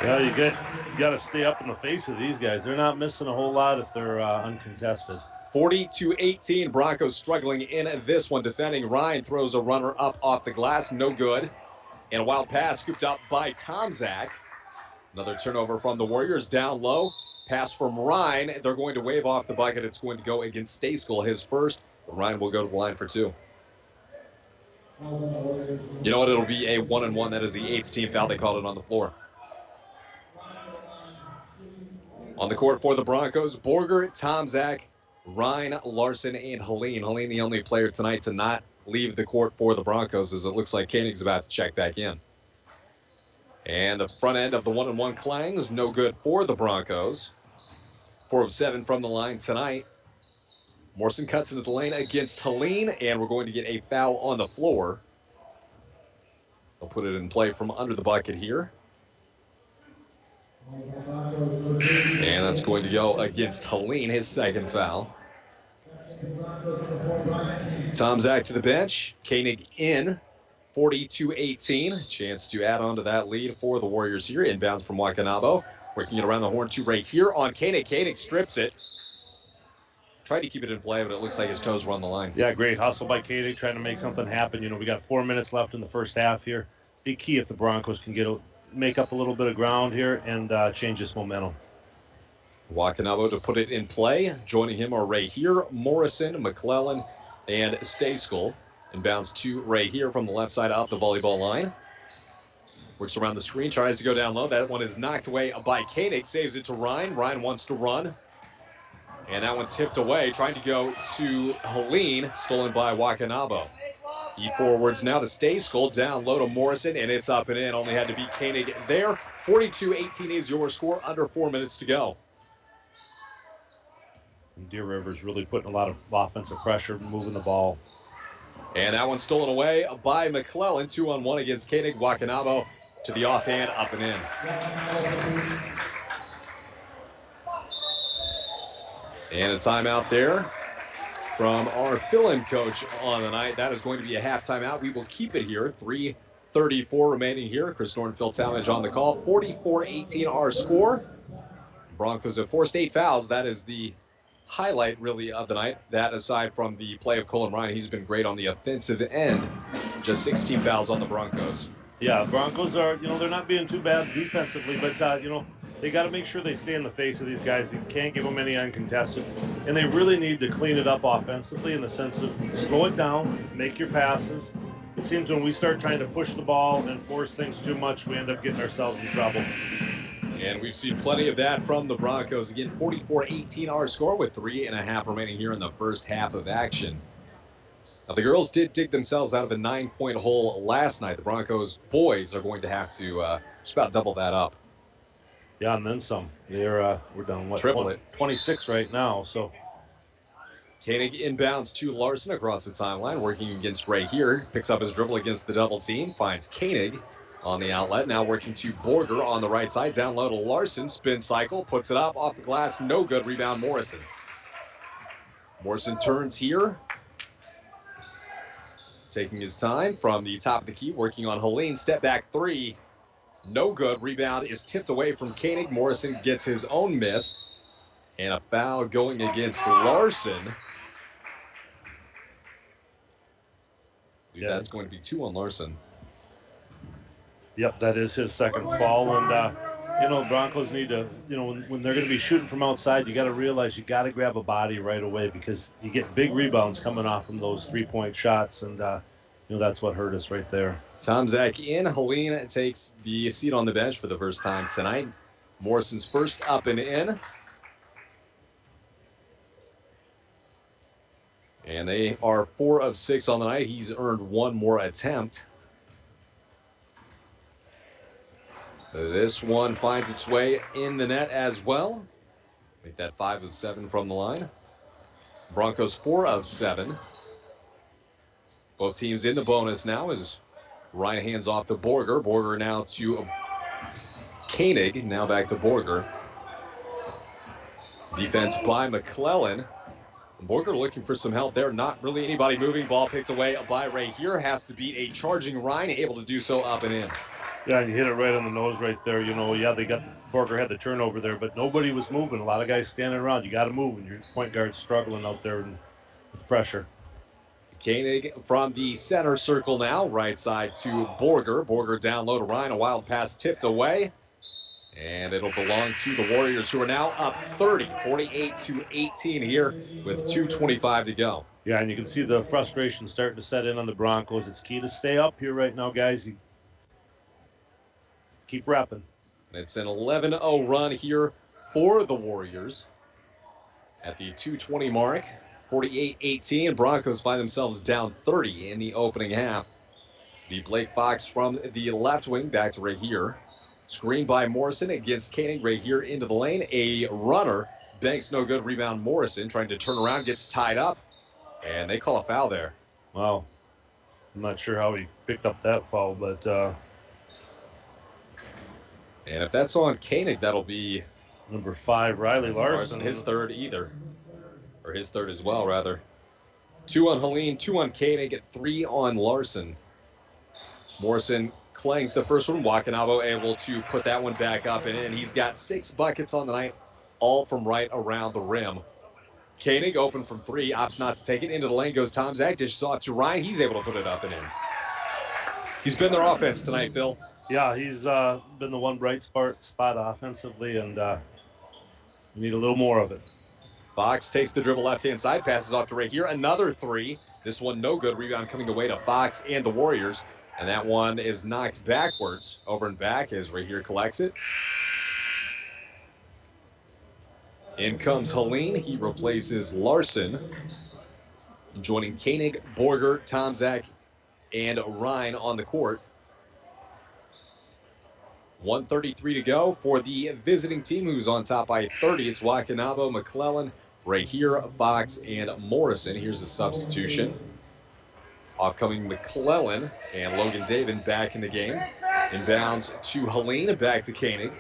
[SPEAKER 1] Yeah, you got to stay up in the face of these guys. They're not missing a whole lot if they're uncontested.
[SPEAKER 2] 40-18, Broncos struggling in this one, defending. Ryan throws a runner up off the glass, no good. And a wild pass scooped up by Tomczak. Another turnover from the Warriors down low. Pass from Ryan. They're going to wave off the bucket. It's going to go against Stayskool, his first. Ryan will go to the line for 2. You know what? It'll be a 1-and-1. That is the 8th team foul. They called it on the floor. On the court for the Broncos, Borger, Tomczak, Ryan, Larson, and Helene. Helene, the only player tonight to not leave the court for the Broncos, as it looks like Koenig's about to check back in. And the front end of the 1-and-1 clangs, no good for the Broncos. 4 of 7 from the line tonight. Morrison cuts into the lane against Helene, and we're going to get a foul on the floor. They'll put it in play from under the bucket here. And that's going to go against Helene, his 2nd foul. Tomczak to the bench. Koenig in. 42-18. Chance to add on to that lead for the Warriors here. Inbounds from Wakanabo. Working it around the horn to right here on Koenig. Koenig strips it. Tried to keep it in play, but it looks like his toes were on the line.
[SPEAKER 1] Yeah, great hustle by Koenig, trying to make something happen. You know, we got 4 minutes left in the first half here. Be key if the Broncos can make up a little bit of ground here and change this momentum.
[SPEAKER 2] Wakanabo to put it in play. Joining him are Ray here, Morrison, McClellan, and Stayskool. Inbounds to Ray here from the left side out the volleyball line. Works around the screen, tries to go down low. That one is knocked away by Koenig. Saves it to Ryan. Ryan wants to run. And that one tipped away, trying to go to Helene, stolen by Wakanabo. He forwards now to Stayskool, down low to Morrison, and it's up and in. Only had to beat Koenig there. 42-18 is your score, under 4 minutes to go.
[SPEAKER 1] And Deer River's really putting a lot of offensive pressure, moving the ball.
[SPEAKER 2] And that one stolen away by McClellan. 2-on-1 against Koenig. Wakanabo to the offhand, up and in. And a timeout there from our fill-in coach on the night. That is going to be a half timeout. We will keep it here. 3:34 remaining here. Chris Norton, Phil Talmadge on the call. 44-18 our score. Broncos have forced 8 fouls. That is the highlight, really, of the night. That aside from the play of Colin Ryan, he's been great on the offensive end. Just 16 fouls on the Broncos.
[SPEAKER 1] Yeah, Broncos are, they're not being too bad defensively, but, they got to make sure they stay in the face of these guys. You can't give them any uncontested. And they really need to clean it up offensively in the sense of slow it down, make your passes. It seems when we start trying to push the ball and force things too much, we end up getting ourselves in trouble.
[SPEAKER 2] And we've seen plenty of that from the Broncos. Again, 44-18 our score with 3.5 remaining here in the first half of action. Now, the girls did dig themselves out of a 9-point hole last night. The Broncos boys are going to have to just about double that up.
[SPEAKER 1] Yeah, and then some. We're down,
[SPEAKER 2] Triple it.
[SPEAKER 1] 26 right now, so.
[SPEAKER 2] Koenig inbounds to Larson across the timeline, working against Ray here. Picks up his dribble against the double team, finds Koenig on the outlet. Now working to Borger on the right side. Down low to Larson. Spin cycle. Puts it up off the glass. No good. Rebound Morrison. Morrison turns here. Taking his time from the top of the key. Working on Helene. Step back three. No good. Rebound is tipped away from Koenig. Morrison gets his own miss. And a foul going against Larson. Yeah, that's going to be 2 on Larson.
[SPEAKER 1] Yep, that is his second foul. And, Broncos need to, when they're going to be shooting from outside, you got to realize you got to grab a body right away because you get big rebounds coming off from those 3-point shots. And, that's what hurt us right there.
[SPEAKER 2] Tomczak in. Helene takes the seat on the bench for the first time tonight. Morrison's first up and in. And they are 4 of 6 on the night. He's earned 1 more attempt. This one finds its way in the net as well. Make that 5 of 7 from the line. Broncos 4 of 7. Both teams in the bonus now as Ryan hands off to Borger. Borger now to Koenig. Now back to Borger. Defense by McClellan. Borger looking for some help there. Not really anybody moving. Ball picked away by Ray here. Has to beat a charging Ryan. Able to do so up and in.
[SPEAKER 1] Yeah, and you hit it right on the nose right there. Borger had the turnover there, but nobody was moving. A lot of guys standing around. You got to move, and your point guard's struggling out there with pressure.
[SPEAKER 2] Koenig from the center circle now. Right side to Borger. Borger down low to Ryan. A wild pass tipped away. And it'll belong to the Warriors, who are now up 30, 48-18 here with 2:25 to go.
[SPEAKER 1] Yeah, and you can see the frustration starting to set in on the Broncos. It's key to stay up here right now, guys. You keep repping.
[SPEAKER 2] It's an 11-0 run here for the Warriors. At the 2:20 mark, 48-18. Broncos find themselves down 30 in the opening half. The Blake Fox from the left wing back to right here. Screen by Morrison against Koenig right here into the lane. A runner. Banks no good. Rebound Morrison trying to turn around. Gets tied up. And they call a foul there.
[SPEAKER 1] Wow. I'm not sure how he picked up that foul, but...
[SPEAKER 2] And if that's on Koenig, that'll be...
[SPEAKER 1] Number 5, Riley Larson.
[SPEAKER 2] His third either. Or his third as well, rather. 2 on Helene, 2 on Koenig, 3 on Larson. Morrison clangs the first one. Wakanabo able to put that one back up and in. He's got 6 buckets on the night, all from right around the rim. Koenig open from 3, opts not to take it. Into the lane goes Tomczak, dishes off to Ryan. He's able to put it up and in. He's been their offense tonight, Phil.
[SPEAKER 1] Yeah, he's been the one bright spot offensively, and we need a little more of it.
[SPEAKER 2] Fox takes the dribble left-hand side, passes off to right here. Another 3. This one no good. Rebound coming away to Fox and the Warriors. And that one is knocked backwards. Over and back as right here collects it. In comes Helene. He replaces Larson. Joining Koenig, Borger, Tomczak, and Ryan on the court. 1:33 to go for the visiting team, who's on top by 30. It's Wakanabo, McClellan, right here, Fox, and Morrison. Here's the substitution. Off-coming McClellan and Logan David back in the game. Inbounds to Helene, back to Koenig.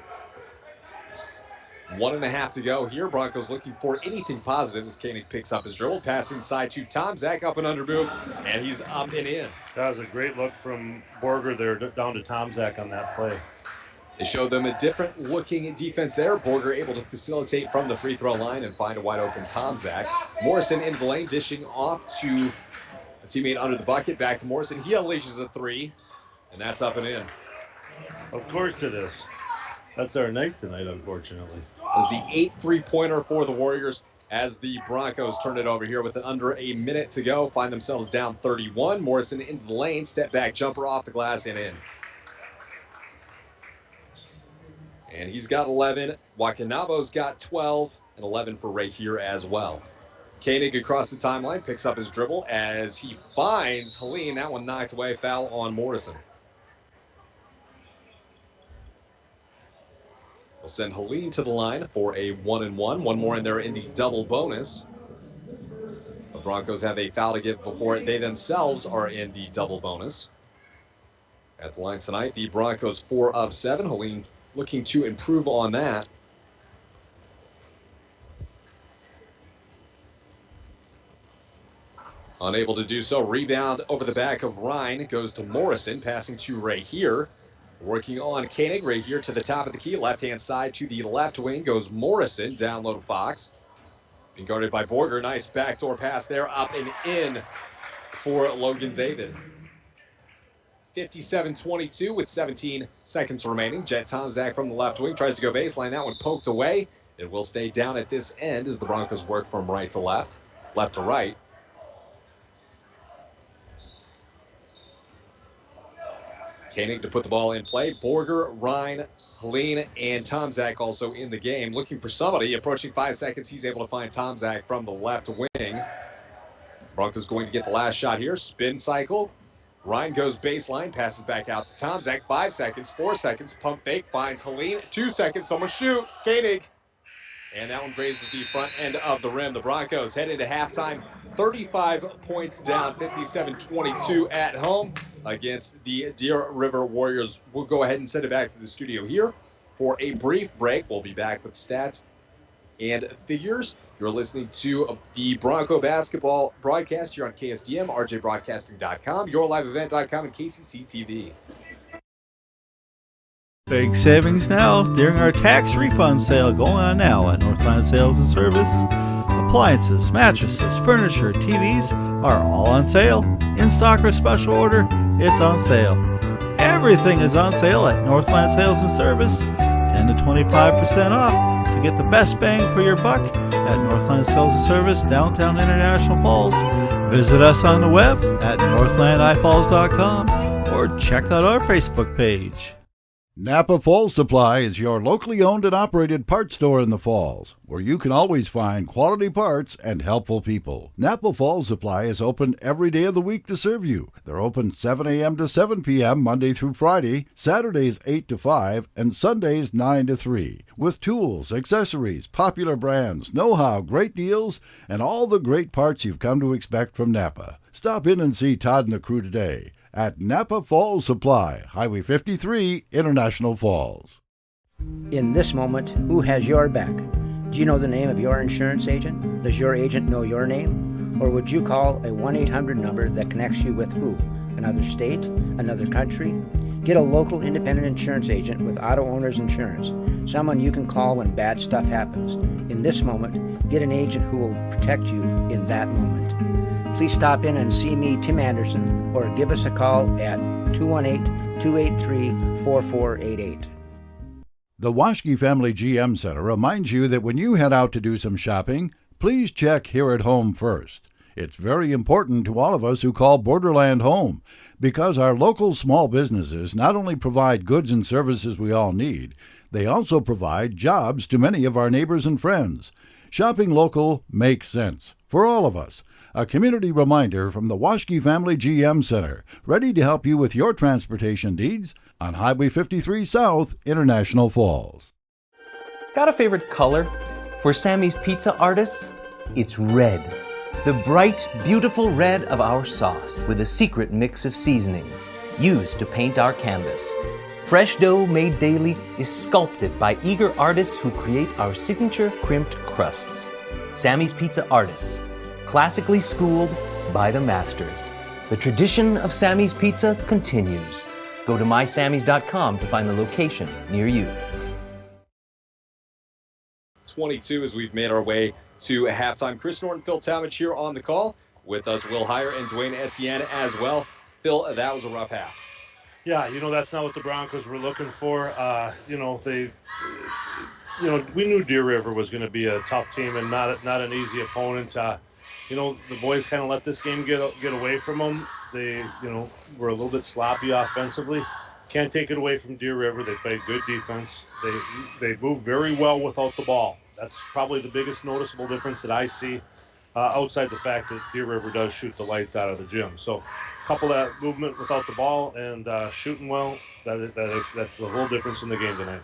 [SPEAKER 2] 1.5 to go here. Broncos looking for anything positive as Koenig picks up his dribble. Pass inside to Tomczak, up and under move, and he's up and in.
[SPEAKER 1] That was a great look from Borger there down to Tomczak on that play.
[SPEAKER 2] They showed them a different looking defense there. Borger able to facilitate from the free throw line and find a wide open Tomczak. Morrison into the lane, dishing off to a teammate under the bucket. Back to Morrison. He unleashes a 3. And that's up and in.
[SPEAKER 1] Of course it is. That's our night tonight, unfortunately.
[SPEAKER 2] It was the 8th three-pointer for the Warriors as the Broncos turn it over here with under a minute to go. Find themselves down 31. Morrison into the lane. Step back jumper off the glass and in. And he's got 11. Wakinabo's got 12 and 11 for Ray here as well. Koenig across the timeline picks up his dribble as he finds Helene. That one knocked away. Foul on Morrison. We'll send Helene to the line for a 1-and-1. One more in there in the double bonus. The Broncos have a foul to give before they themselves are in the double bonus. At the line tonight, the Broncos 4 of 7. Helene looking to improve on that. Unable to do so. Rebound over the back of Ryan goes to Morrison. Passing to Ray here. Working on Koenig. Ray here to the top of the key. Left-hand side to the left wing goes Morrison. Down low to Fox. Being guarded by Borger. Nice backdoor pass there. Up and in for Logan David. 57-22 with 17 seconds remaining. Jet Tomczak from the left wing tries to go baseline. That one poked away. It will stay down at this end as the Broncos work from right to left, left to right. Koenig to put the ball in play. Borger, Ryan, Helene, and Tomczak also in the game. Looking for somebody. Approaching 5 seconds, he's able to find Tomczak from the left wing. Broncos going to get the last shot here. Spin cycle. Ryan goes baseline, passes back out to Tomczak. 5 seconds, 4 seconds, pump fake, finds Helene. 2 seconds, someone shoot. Koenig. And that one grazes the front end of the rim. The Broncos head into halftime, 35 points down, 57-22 at home against the Deer River Warriors. We'll go ahead and send it back to the studio here for a brief break. We'll be back with stats and figures. You're listening to the Bronco basketball broadcast here on KSDM, rjbroadcasting.com, yourliveevent.com, and KCC TV.
[SPEAKER 4] Big savings now during our tax refund sale going on now at Northland Sales and Service. Appliances, mattresses, furniture, TVs are all on sale. In stock or special order, it's on sale. Everything is on sale at Northland Sales and Service, 10 to 25% off. So get the best bang for your buck at Northland Sales and Service, downtown International Falls. Visit us on the web at northlandifalls.com or check out our Facebook page.
[SPEAKER 5] Napa Falls Supply is your locally owned and operated parts store in the Falls, where you can always find quality parts and helpful people. Napa Falls Supply is open every day of the week to serve you. They're open 7 a.m. to 7 p.m. Monday through Friday, Saturdays 8 to 5, and Sundays 9 to 3. With tools, accessories, popular brands, know-how, great deals, and all the great parts you've come to expect from Napa. Stop in and see Todd and the crew today at Napa Falls Supply, Highway 53, International Falls.
[SPEAKER 9] In this moment, who has your back? Do you know the name of your insurance agent? Does your agent know your name? Or would you call a 1-800 number that connects you with who? Another state? Another country? Get a local independent insurance agent with Auto Owners Insurance. Someone you can call when bad stuff happens. In this moment, get an agent who will protect you in that moment. Please stop in and see me, Tim Anderson, or give us a call at 218-283-4488.
[SPEAKER 5] The Waschke Family GM Center reminds you that when you head out to do some shopping, please check here at home first. It's very important to all of us who call Borderland home, because our local small businesses not only provide goods and services we all need, they also provide jobs to many of our neighbors and friends. Shopping local makes sense for all of us. A community reminder from the Waschke Family GM Center, ready to help you with your transportation needs on Highway 53 South, International Falls.
[SPEAKER 10] Got a favorite color? For Sammy's Pizza artists, it's red. The bright, beautiful red of our sauce with a secret mix of seasonings used to paint our canvas. Fresh dough made daily is sculpted by eager artists who create our signature crimped crusts. Sammy's Pizza artists, classically schooled by the masters. The tradition of Sammy's Pizza continues. Go to mysammys.com to find the location near you.
[SPEAKER 2] 22 as we've made our way to halftime. Chris Norton, Phil Talmadge here on the call. With us, Will Heyer and Dwayne Etienne as well. Phil, that was a rough half.
[SPEAKER 1] Yeah, that's not what the Broncos were looking for. We knew Deer River was going to be a tough team and not an easy opponent. The boys kind of let this game get away from them. They, were a little bit sloppy offensively. Can't take it away from Deer River. They played good defense. They move very well without the ball. That's probably the biggest noticeable difference that I see, outside the fact that Deer River does shoot the lights out of the gym. So, a couple of that movement without the ball and shooting well, that's the whole difference in the game tonight.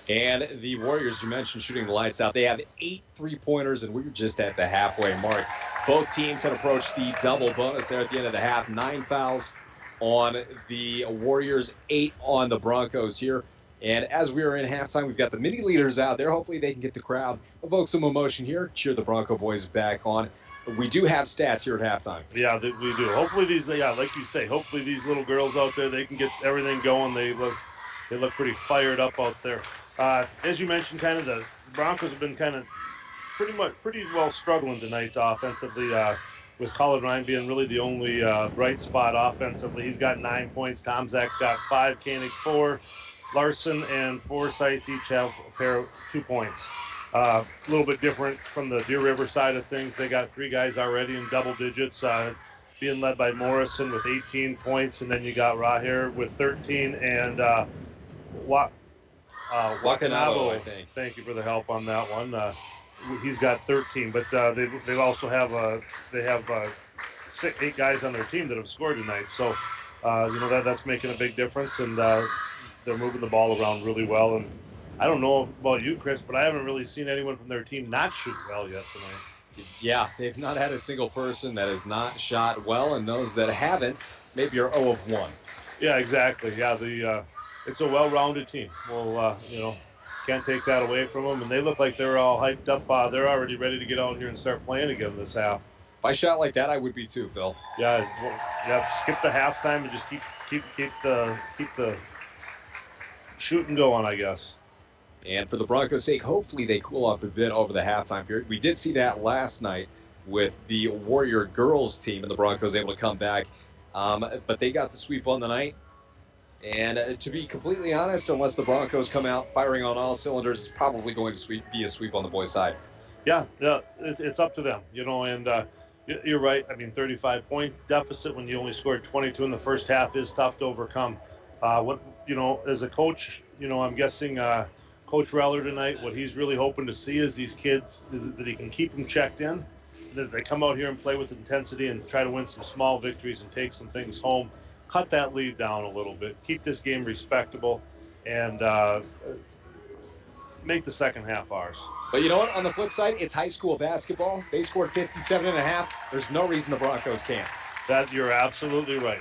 [SPEAKER 2] And the Warriors, you mentioned shooting the lights out. They have 8 3-pointers, and we're just at the halfway mark. Both teams had approached the double bonus there at the end of the half. 9 fouls on the Warriors, 8 on the Broncos here. And as we are in halftime, we've got the mini leaders out there. Hopefully they can get the crowd, evoke some emotion here, cheer the Bronco boys back on. We do have stats here at halftime.
[SPEAKER 1] Yeah, we do. Hopefully like you say, hopefully these little girls out there, they can get everything going. They look pretty fired up out there. As you mentioned, kind of the Broncos have been kind of pretty well struggling tonight offensively, with Colin Ryan being really the only bright spot offensively. He's got 9 points. Tom Zach's got 5, Koenig 4. Larson and Forsyth each have a pair of 2 points. A little bit different from the Deer River side of things. They got 3 guys already in double digits, being led by Morrison with 18 points, and then you got Rahir with 13, and Wakanabo,
[SPEAKER 2] I think.
[SPEAKER 1] Thank you for the help on that one. He's got 13, but they also have 8 guys on their team that have scored tonight. So that's making a big difference, and they're moving the ball around really well. And I don't know about you, Chris, but I haven't really seen anyone from their team not shoot well yet tonight.
[SPEAKER 2] Yeah, they've not had a single person that has not shot well, and those that haven't maybe are 0 of 1.
[SPEAKER 1] Yeah, exactly. Yeah, it's a well-rounded team. Well, can't take that away from them, and they look like they're all hyped up. They're already ready to get out here and start playing again this half.
[SPEAKER 2] If I shot like that, I would be too, Phil.
[SPEAKER 1] Yeah, skip the halftime and just keep the shooting going, I guess.
[SPEAKER 2] And for the Broncos' sake, hopefully they cool off a bit over the halftime period. We did see that last night with the Warrior girls team, and the Broncos able to come back. But they got the sweep on the night. And to be completely honest, unless the Broncos come out firing on all cylinders, it's probably going to be a sweep on the boys' side.
[SPEAKER 1] Yeah, it's up to them, and you're right. I mean, 35-point deficit when you only scored 22 in the first half is tough to overcome. As a coach, I'm guessing Coach Reller tonight, what he's really hoping to see is these kids, that he can keep them checked in, that they come out here and play with intensity and try to win some small victories and take some things home. Cut that lead down a little bit. Keep this game respectable, and make the second half ours.
[SPEAKER 2] But you know what? On the flip side, it's high school basketball. They scored 57.5. There's no reason the Broncos can't.
[SPEAKER 1] That you're absolutely right.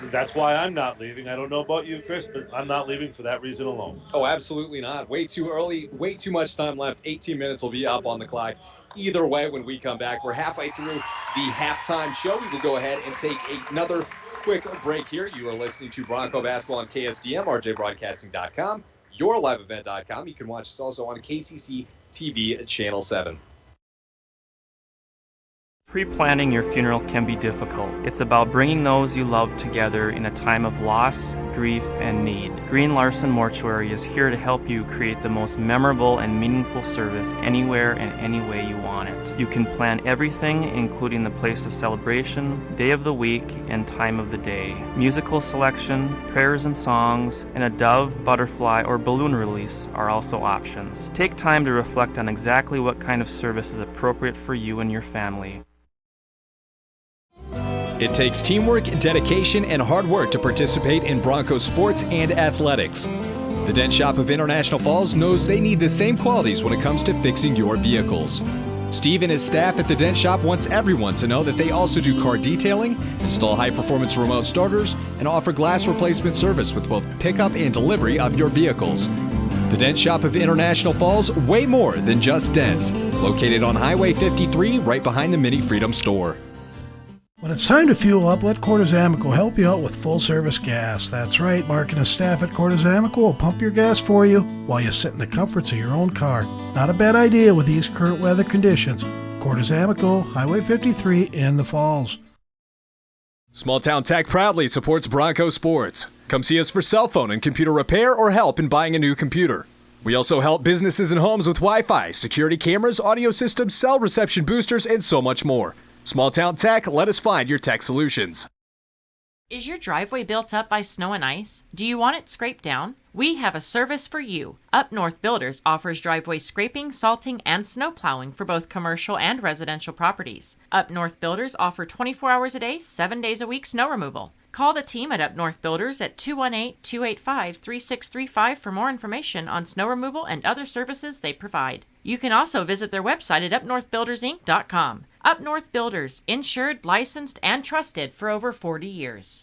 [SPEAKER 1] That's why I'm not leaving. I don't know about you, Chris, but I'm not leaving for that reason alone.
[SPEAKER 2] Oh, absolutely not. Way too early. Way too much time left. 18 minutes will be up on the clock. Either way, when we come back, we're halfway through the halftime show. We will go ahead and take another quick break here. You are listening to Bronco Basketball on KSDM, RJBroadcasting.com, YourLiveEvent.com. You can watch us also on KCC TV Channel 7.
[SPEAKER 11] Pre-planning your funeral can be difficult. It's about bringing those you love together in a time of loss, grief, and need. Green Larson Mortuary is here to help you create the most memorable and meaningful service anywhere and any way you want it. You can plan everything, including the place of celebration, day of the week, and time of the day. Musical selection, prayers and songs, and a dove, butterfly, or balloon release are also options. Take time to reflect on exactly what kind of service is appropriate for you and your family.
[SPEAKER 7] It takes teamwork, dedication, and hard work to participate in Bronco sports and athletics. The Dent Shop of International Falls knows they need the same qualities when it comes to fixing your vehicles. Steve and his staff at the Dent Shop wants everyone to know that they also do car detailing, install high-performance remote starters, and offer glass replacement service with both pickup and delivery of your vehicles. The Dent Shop of International Falls, way more than just dents. Located on Highway 53, right behind the Mini Freedom store.
[SPEAKER 6] When it's time to fuel up, let Quarters Amico help you out with full-service gas. That's right, Mark and his staff at Quarters Amico will pump your gas for you while you sit in the comforts of your own car. Not a bad idea with these current weather conditions. Quarters Amico, Highway 53 in the Falls.
[SPEAKER 7] Small Town Tech proudly supports Bronco Sports. Come see us for cell phone and computer repair or help in buying a new computer. We also help businesses and homes with Wi-Fi, security cameras, audio systems, cell reception boosters, and so much more. Small Town Tech, let us find your tech solutions.
[SPEAKER 8] Is your driveway built up by snow and ice? Do you want it scraped down? We have a service for you. Up North Builders offers driveway scraping, salting, and snow plowing for both commercial and residential properties. Up North Builders offer 24 hours a day, 7 days a week snow removal. Call the team at Up North Builders at 218-285-3635 for more information on snow removal and other services they provide. You can also visit their website at upnorthbuildersinc.com. Up North Builders, insured, licensed, and trusted for over 40 years.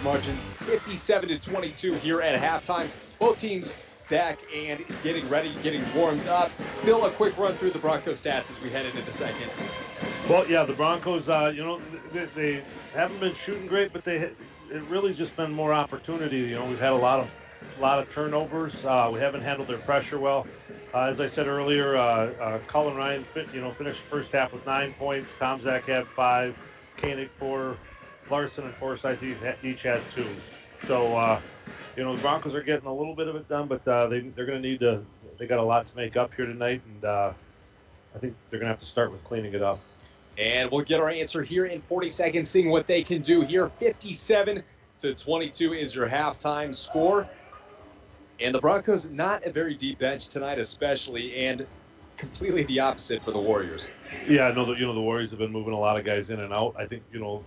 [SPEAKER 2] Margin 57-22 here at halftime. Both teams back and getting ready, getting warmed up. Bill, a quick run through the Bronco stats as we head into the second.
[SPEAKER 1] Well, yeah, the Broncos, they haven't been shooting great, but it really just been more opportunity. We've had a lot of turnovers. We haven't handled their pressure well. As I said earlier, Cullen Ryan finished the first half with 9 points. Tom Zach had 5, Koenig 4, Larson and Forsythe each had 2. So, the Broncos are getting a little bit of it done, but they're going to need to. They got a lot to make up here tonight, and I think they're going to have to start with cleaning it up.
[SPEAKER 2] And we'll get our answer here in 40 seconds, seeing what they can do here. 57-22 is your halftime score. And the Broncos, not a very deep bench tonight, especially, and completely the opposite for the Warriors.
[SPEAKER 1] Yeah, I know the Warriors have been moving a lot of guys in and out. I think the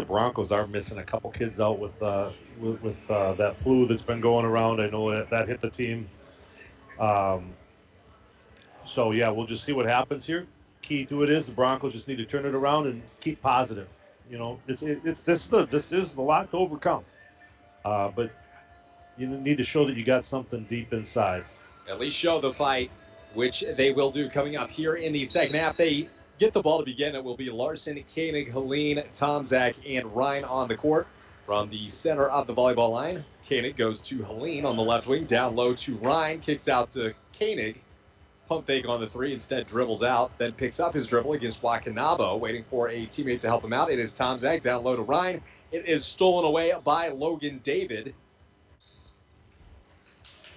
[SPEAKER 1] Broncos are missing a couple kids out with that flu that's been going around. I know that hit the team. So yeah, we'll just see what happens here. Key to it is the Broncos just need to turn it around and keep positive. This is a lot to overcome, but you need to show that you got something deep inside.
[SPEAKER 2] At least show the fight, which they will do coming up here in the second half. They get the ball to begin. It will be Larson, Koenig, Helene, Tom Zach, and Ryan on the court. From the center of the volleyball line, Koenig goes to Helene on the left wing, down low to Ryan, kicks out to Koenig. Pump fake on the 3, instead dribbles out, then picks up his dribble against Wakanabo, waiting for a teammate to help him out. It is Tom Zach down low to Ryan. It is stolen away by Logan David.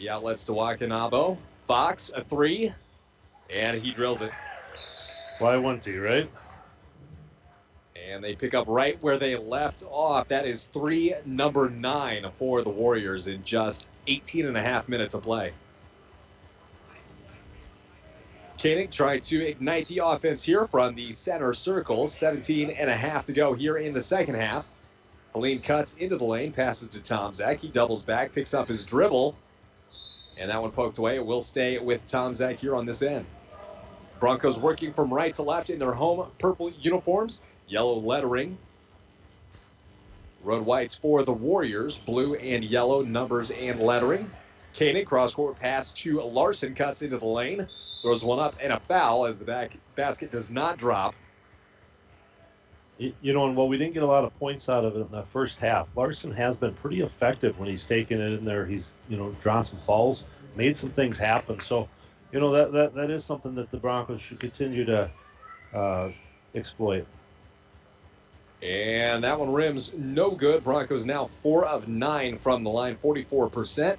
[SPEAKER 2] The outlets to Wakanabo. Fox, a 3, and he drills it.
[SPEAKER 1] Why wouldn't he, right?
[SPEAKER 2] And they pick up right where they left off. That is number 9 for the Warriors in just 18 and a half minutes of play. Koenig trying to ignite the offense here from the center circle. 17 and a half to go here in the second half. Helene cuts into the lane, passes to Tomzak. He doubles back, picks up his dribble. And that one poked away. It will stay with Tomzak here on this end. Broncos working from right to left in their home purple uniforms. Yellow lettering. Road whites for the Warriors. Blue and yellow numbers and lettering. Koenig, cross-court pass to Larson, cuts into the lane. Throws one up and a foul as the basket does not drop.
[SPEAKER 1] You know, and while we didn't get a lot of points out of it in the first half, Larson has been pretty effective when he's taken it in there. He's, drawn some fouls, made some things happen. So, that is something that the Broncos should continue to exploit.
[SPEAKER 2] And that one rims no good. Broncos now 4 of 9 from the line, 44%.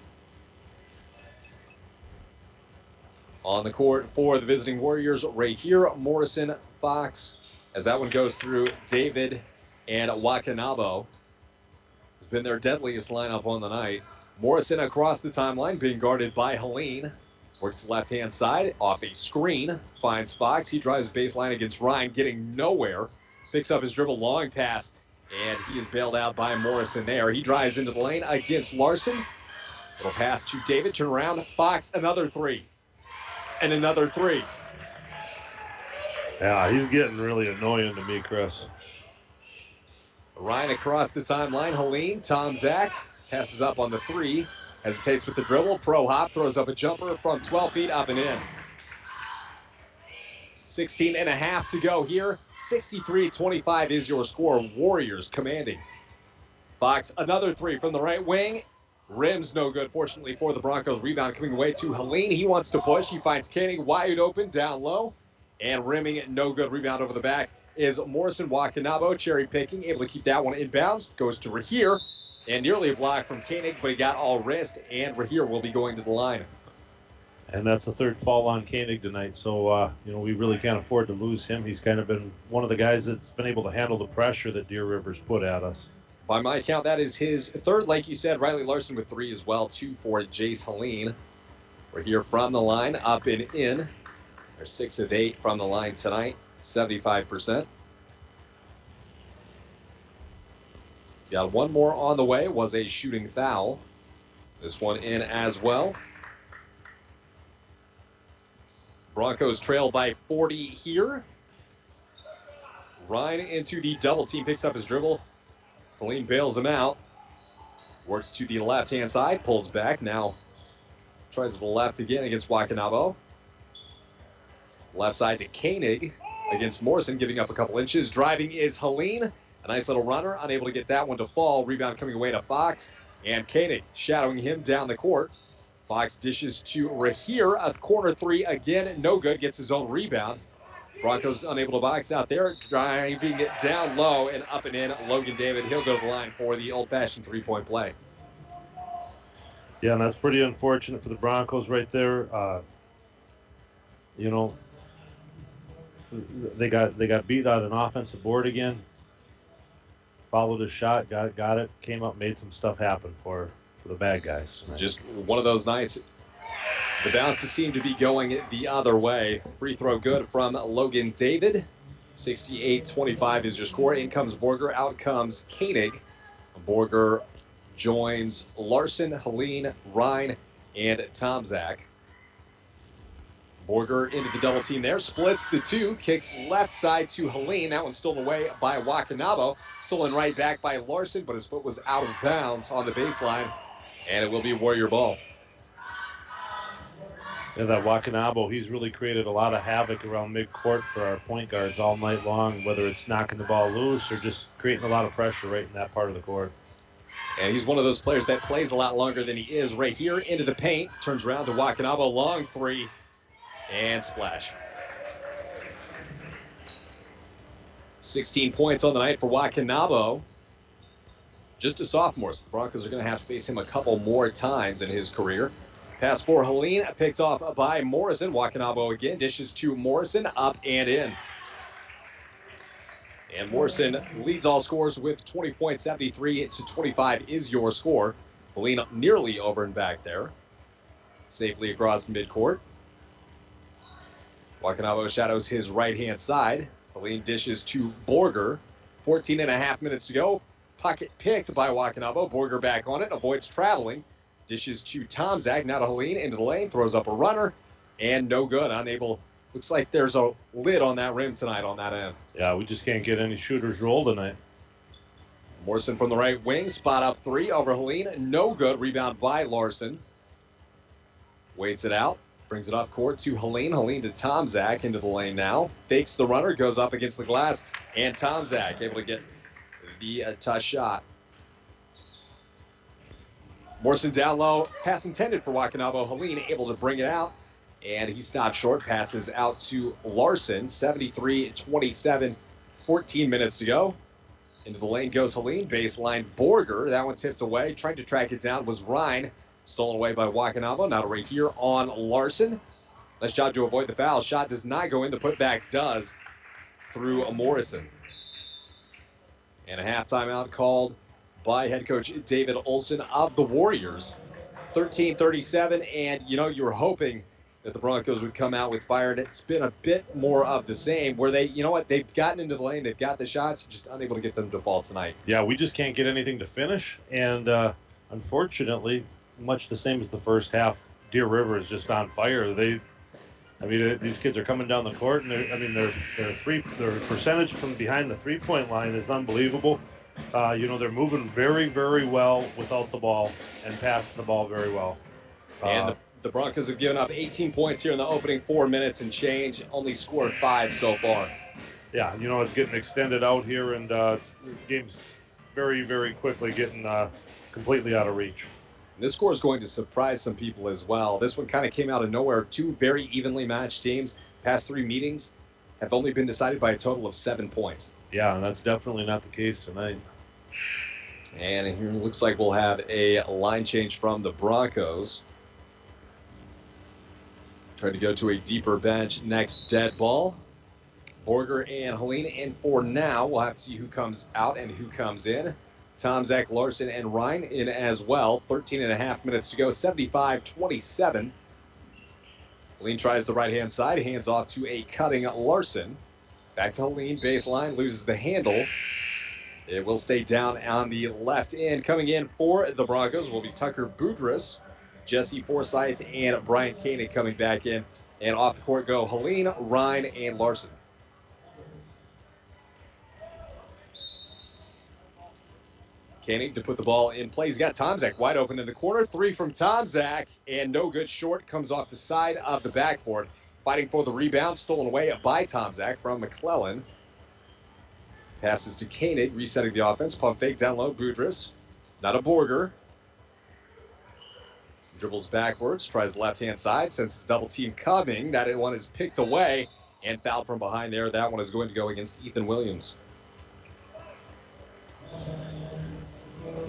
[SPEAKER 2] On the court for the visiting Warriors right here, Morrison, Fox, as that one goes through David and Wakanabo. It's been their deadliest lineup on the night. Morrison across the timeline, being guarded by Helene. Works the left-hand side, off a screen, finds Fox. He drives baseline against Ryan, getting nowhere. Picks up his dribble, long pass, and he is bailed out by Morrison there. He drives into the lane against Larson. Little pass to David, turn around, Fox, another 3. And another 3.
[SPEAKER 1] Yeah, he's getting really annoying to me, Chris.
[SPEAKER 2] Ryan across the timeline. Helene, Tomzak passes up on the 3. Hesitates with the dribble. Pro hop, throws up a jumper from 12 feet up and in. 16 and a half to go here. 63-25 is your score. Warriors commanding. Fox, another 3 from the right wing. Rims no good, fortunately, for the Broncos. Rebound coming away to Helene. He wants to push. He finds Koenig wide open, down low. And rimming it, no good. Rebound over the back is Morrison. Wakanabo cherry picking, able to keep that one inbounds. Goes to Rahir. And nearly a block from Koenig, but he got all wrist. And Rahir will be going to the line.
[SPEAKER 1] And that's the 3rd foul on Koenig tonight. So, we really can't afford to lose him. He's kind of been one of the guys that's been able to handle the pressure that Deer River's put at us.
[SPEAKER 2] By my count, that is his 3rd. Like you said, Riley Larson with 3 as well. 2 for Jace Helene. We're here from the line, up and in. They're 6 of 8 from the line tonight, 75%. He's got one more on the way, was a shooting foul. This one in as well. Broncos trail by 40 here. Ryan into the double team, picks up his dribble. Helene bails him out. Works to the left-hand side, pulls back. Now tries to the left again against Wakanabo. Left side to Koenig against Morrison, giving up a couple inches. Driving is Helene. A nice little runner, unable to get that one to fall. Rebound coming away to Fox. And Koenig shadowing him down the court. Fox dishes to Rahir. A corner 3 again, no good. Gets his own rebound. Broncos unable to box out there. Driving it down low and up and in. Logan David, he'll go to the line for the old-fashioned 3-point play.
[SPEAKER 1] Yeah, and that's pretty unfortunate for the Broncos right there. They got beat on an offensive board again. Followed a shot, got it, came up, made some stuff happen for the bad guys.
[SPEAKER 2] Just one of those nights. The bounces seem to be going the other way. Free throw good from Logan David. 68-25 is your score. In comes Borger, out comes Koenig. Borger joins Larson, Helene, Ryan, and Tomzak. Borger into the double team there, splits the 2, kicks left side to Helene. That one's stolen away by Wakanabo. Stolen right back by Larson, but his foot was out of bounds on the baseline, and it will be Warrior ball.
[SPEAKER 1] Yeah, that Wakanabo, he's really created a lot of havoc around midcourt for our point guards all night long, whether it's knocking the ball loose or just creating a lot of pressure right in that part of the court.
[SPEAKER 2] And he's one of those players that plays a lot longer than he is right here into the paint. Turns around to Wakanabo, long 3, and splash. 16 points on the night for Wakanabo. Just a sophomore, so the Broncos are going to have to face him a couple more times in his career. Pass for Helene, picked off by Morrison. Wakanabo again, dishes to Morrison, up and in. And Morrison leads all scores with 20 points, 73 to 25 is your score. Helene nearly over and back there. Safely across midcourt. Wakanabo shadows his right-hand side. Helene dishes to Borger. 14 and a half minutes to go. Pocket picked by Wakanabo. Borger back on it, avoids traveling. Dishes to Tomzak, now to Helene, into the lane, throws up a runner, and no good. Unable, looks like there's a lid on that rim tonight on that end.
[SPEAKER 1] Yeah, we just can't get any shooters roll tonight.
[SPEAKER 2] Morrison from the right wing, spot up three over Helene, no good. Rebound by Larson. Waits it out, brings it up court to Helene. Helene to Tomzak, into the lane now. Fakes the runner, goes up against the glass, and Tomzak able to get the touch shot. Morrison down low, pass intended for Wakanabo. Helene able to bring it out, and he stopped short. Passes out to Larson, 73-27, 14 minutes to go. Into the lane goes Helene, baseline Borger. That one tipped away. Tried to track it down was Ryan. Stolen away by Wakanabo. Now right here on Larson. Nice job to avoid the foul. Shot does not go in. The putback does through Morrison. And a half timeout called by head coach David Olson of the Warriors. 13-37, and you were hoping that the Broncos would come out with fire, and it's been a bit more of the same, where they've gotten into the lane, they've got the shots, just unable to get them to fall tonight.
[SPEAKER 1] Yeah, we just can't get anything to finish, and unfortunately, much the same as the first half, Deer River is just on fire. These kids are coming down the court, and their percentage from behind the three-point line is unbelievable. They're moving very, very well without the ball and passing the ball very well.
[SPEAKER 2] And the Broncos have given up 18 points here in the opening 4 minutes and change, only scored 5 so far.
[SPEAKER 1] Yeah, it's getting extended out here, and the game's very, very quickly getting completely out of reach.
[SPEAKER 2] And this score is going to surprise some people as well. This one kind of came out of nowhere. 2 very evenly matched teams. Past 3 meetings have only been decided by a total of 7 points.
[SPEAKER 1] Yeah, and that's definitely not the case tonight.
[SPEAKER 2] And here it looks like we'll have a line change from the Broncos. Trying to go to a deeper bench next dead ball. Borger and Helene in for now. We'll have to see who comes out and who comes in. Tomzak, Larson, and Ryan in as well. 13 and a half minutes to go. 75-27. Helene tries the right-hand side. Hands off to a cutting Larson. Back to Helene, baseline, loses the handle. It will stay down on the left end. Coming in for the Broncos will be Tucker Boudris, Jesse Forsyth, and Brian Koenig coming back in. And off the court go Helene, Ryan, and Larson. Koenig to put the ball in play. He's got Tomzak wide open in the corner. 3 from Tomzak, and no good. Short comes off the side of the backboard. Fighting for the rebound, stolen away by Tomzak from McClellan. Passes to Koenig, resetting the offense. Pump fake down low, Boudris. Not a Borger. Dribbles backwards, tries the left-hand side, senses double team coming. That one is picked away and fouled from behind there. That one is going to go against Ethan Williams.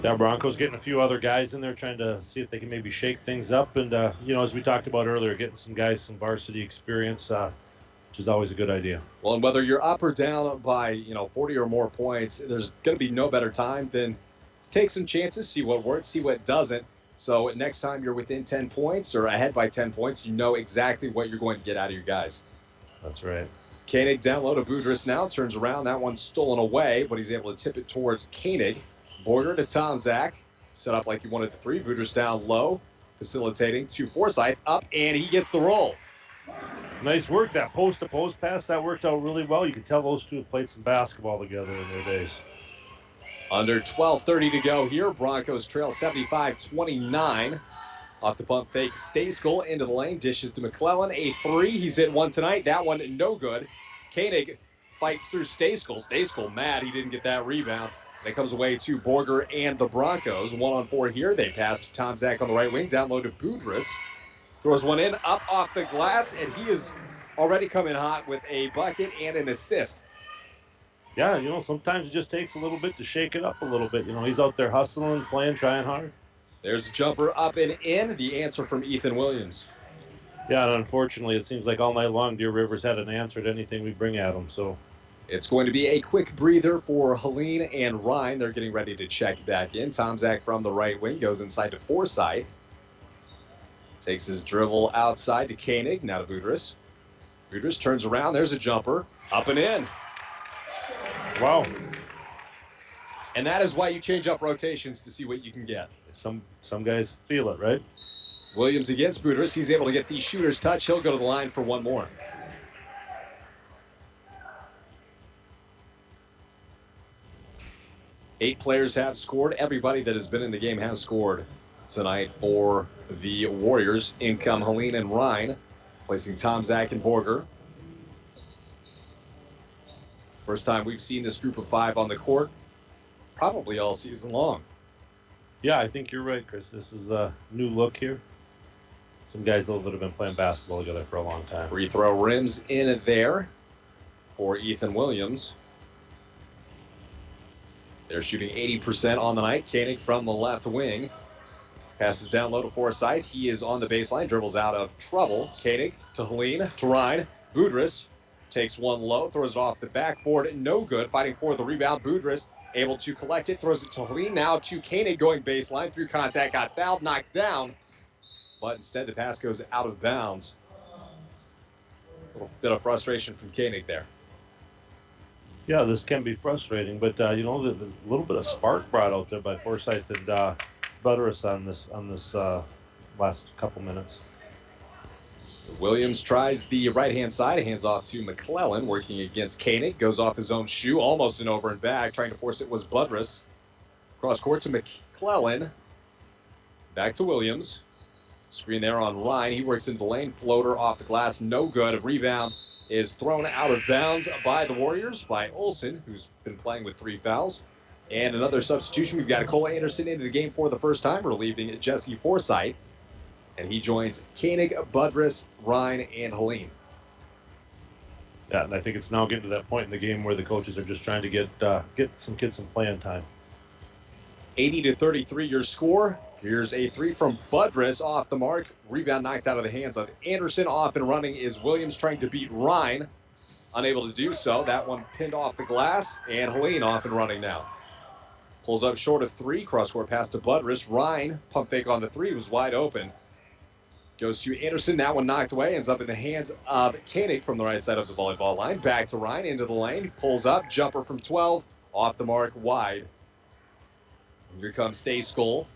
[SPEAKER 1] Yeah, Broncos getting a few other guys in there, trying to see if they can maybe shake things up. And, as we talked about earlier, getting some guys some varsity experience, which is always a good idea.
[SPEAKER 2] Well, and whether you're up or down by, 40 or more points, there's going to be no better time than take some chances, see what works, see what doesn't. So next time you're within 10 points or ahead by 10 points, you know exactly what you're going to get out of your guys.
[SPEAKER 1] That's right.
[SPEAKER 2] Koenig down low to Boudris now, turns around. That one's stolen away, but he's able to tip it towards Koenig. Borger to Tomzak, set up like he wanted the 3. Boudris down low, facilitating to Forsyth, up, and he gets the roll.
[SPEAKER 1] Nice work, that post-to-post pass. That worked out really well. You could tell those two have played some basketball together in their days.
[SPEAKER 2] Under 12:30 to go here. Broncos trail 75-29. Off the pump fake, Stayskill into the lane, dishes to McClellan. A 3, he's hit one tonight. That one no good. Koenig fights through Stayskill. Stayskill mad he didn't get that rebound. That comes away to Borger and the Broncos. 1-on-4 here. They pass to Tomzak on the right wing. Down low to Boudris. Throws one in, up off the glass, and he is already coming hot with a bucket and an assist.
[SPEAKER 1] Yeah, sometimes it just takes a little bit to shake it up a little bit. He's out there hustling, playing, trying hard.
[SPEAKER 2] There's a jumper up and in. The answer from Ethan Williams.
[SPEAKER 1] Yeah, and unfortunately, it seems like all night long, Deer River's had an answer to anything we bring at them. So
[SPEAKER 2] it's going to be a quick breather for Helene and Ryan. They're getting ready to check back in. Tomzak from the right wing goes inside to Forsythe. Takes his dribble outside to Koenig. Now to Budrys. Budrys turns around. There's a jumper. Up and in.
[SPEAKER 1] Wow.
[SPEAKER 2] And that is why you change up rotations to see what you can get.
[SPEAKER 1] Some guys feel it, right?
[SPEAKER 2] Williams against Budrys. He's able to get the shooter's touch. He'll go to the line for one more. Eight players have scored. Everybody that has been in the game has scored tonight for the Warriors. In come Helene and Ryan, placing Tomzak and Borger. First time we've seen this group of five on the court, probably all season long.
[SPEAKER 1] Yeah, I think you're right, Chris. This is a new look here. Some guys that have been playing basketball together for a long time.
[SPEAKER 2] Free throw rims in there for Ethan Williams. They're shooting 80% on the night. Koenig from the left wing. Passes down low to Forsythe. He is on the baseline. Dribbles out of trouble. Koenig to Helene to Ryan. Budrys takes one low. Throws it off the backboard. No good. Fighting for the rebound. Budrys able to collect it. Throws it to Helene. Now to Koenig going baseline. Through contact. Got fouled. Knocked down. But instead the pass goes out of bounds. A little bit of frustration from Koenig there.
[SPEAKER 1] Yeah, this can be frustrating, but the little bit of spark brought out there by Forsythe and Budrys on this last couple minutes.
[SPEAKER 2] Williams tries the right-hand side, hands off to McClellan, working against Koenig, goes off his own shoe, almost an over and back. Trying to force it was Budrys. Cross court to McClellan. Back to Williams. Screen there on Ryan. He works into the lane. Floater off the glass, no good. A rebound is thrown out of bounds by the Warriors, by Olsen, who's been playing with 3 fouls. And another substitution. We've got Cole Anderson into the game for the first time, relieving Jesse Forsythe. And he joins Koenig, Budrys, Ryan, and Helene.
[SPEAKER 1] Yeah, and I think it's now getting to that point in the game where the coaches are just trying to get some kids some playing time.
[SPEAKER 2] 80-33 your score. Here's a three from Budrys off the mark. Rebound knocked out of the hands of Anderson. Off and running is Williams, trying to beat Ryan. Unable to do so. That one pinned off the glass. And Helene off and running now. Pulls up short of 3. Cross-court pass to Budrys. Ryan, pump fake on the 3, was wide open. Goes to Anderson. That one knocked away. Ends up in the hands of Koenig from the right side of the volleyball line. Back to Ryan, into the lane. Pulls up. Jumper from 12. Off the mark, wide. Here comes Stay-Skull.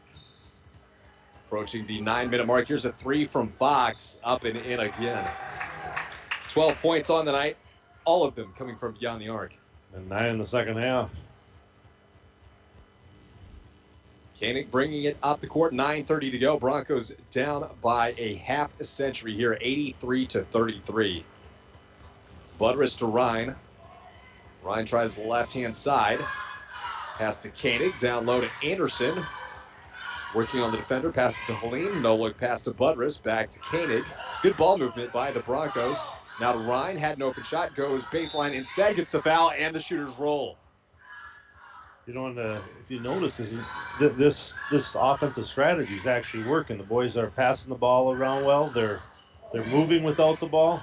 [SPEAKER 2] Approaching the 9-minute mark. Here's a 3 from Fox. Up and in again. 12 points on the night. All of them coming from beyond the arc.
[SPEAKER 1] And 9 in the second half.
[SPEAKER 2] Koenig bringing it up the court. 9:30 to go. Broncos down by a half a century here. 83-33. Budrys to Ryan. Ryan tries the left-hand side. Pass to Koenig. Down low to Anderson. Working on the defender, passes to Helene. No look pass to Budrys. Back to Koenig. Good ball movement by the Broncos. Now to Ryan. Had an open shot. Goes baseline instead. Gets the foul and the shooter's roll.
[SPEAKER 1] You know, and if you notice, this offensive strategy is actually working. The boys are passing the ball around well. They're moving without the ball.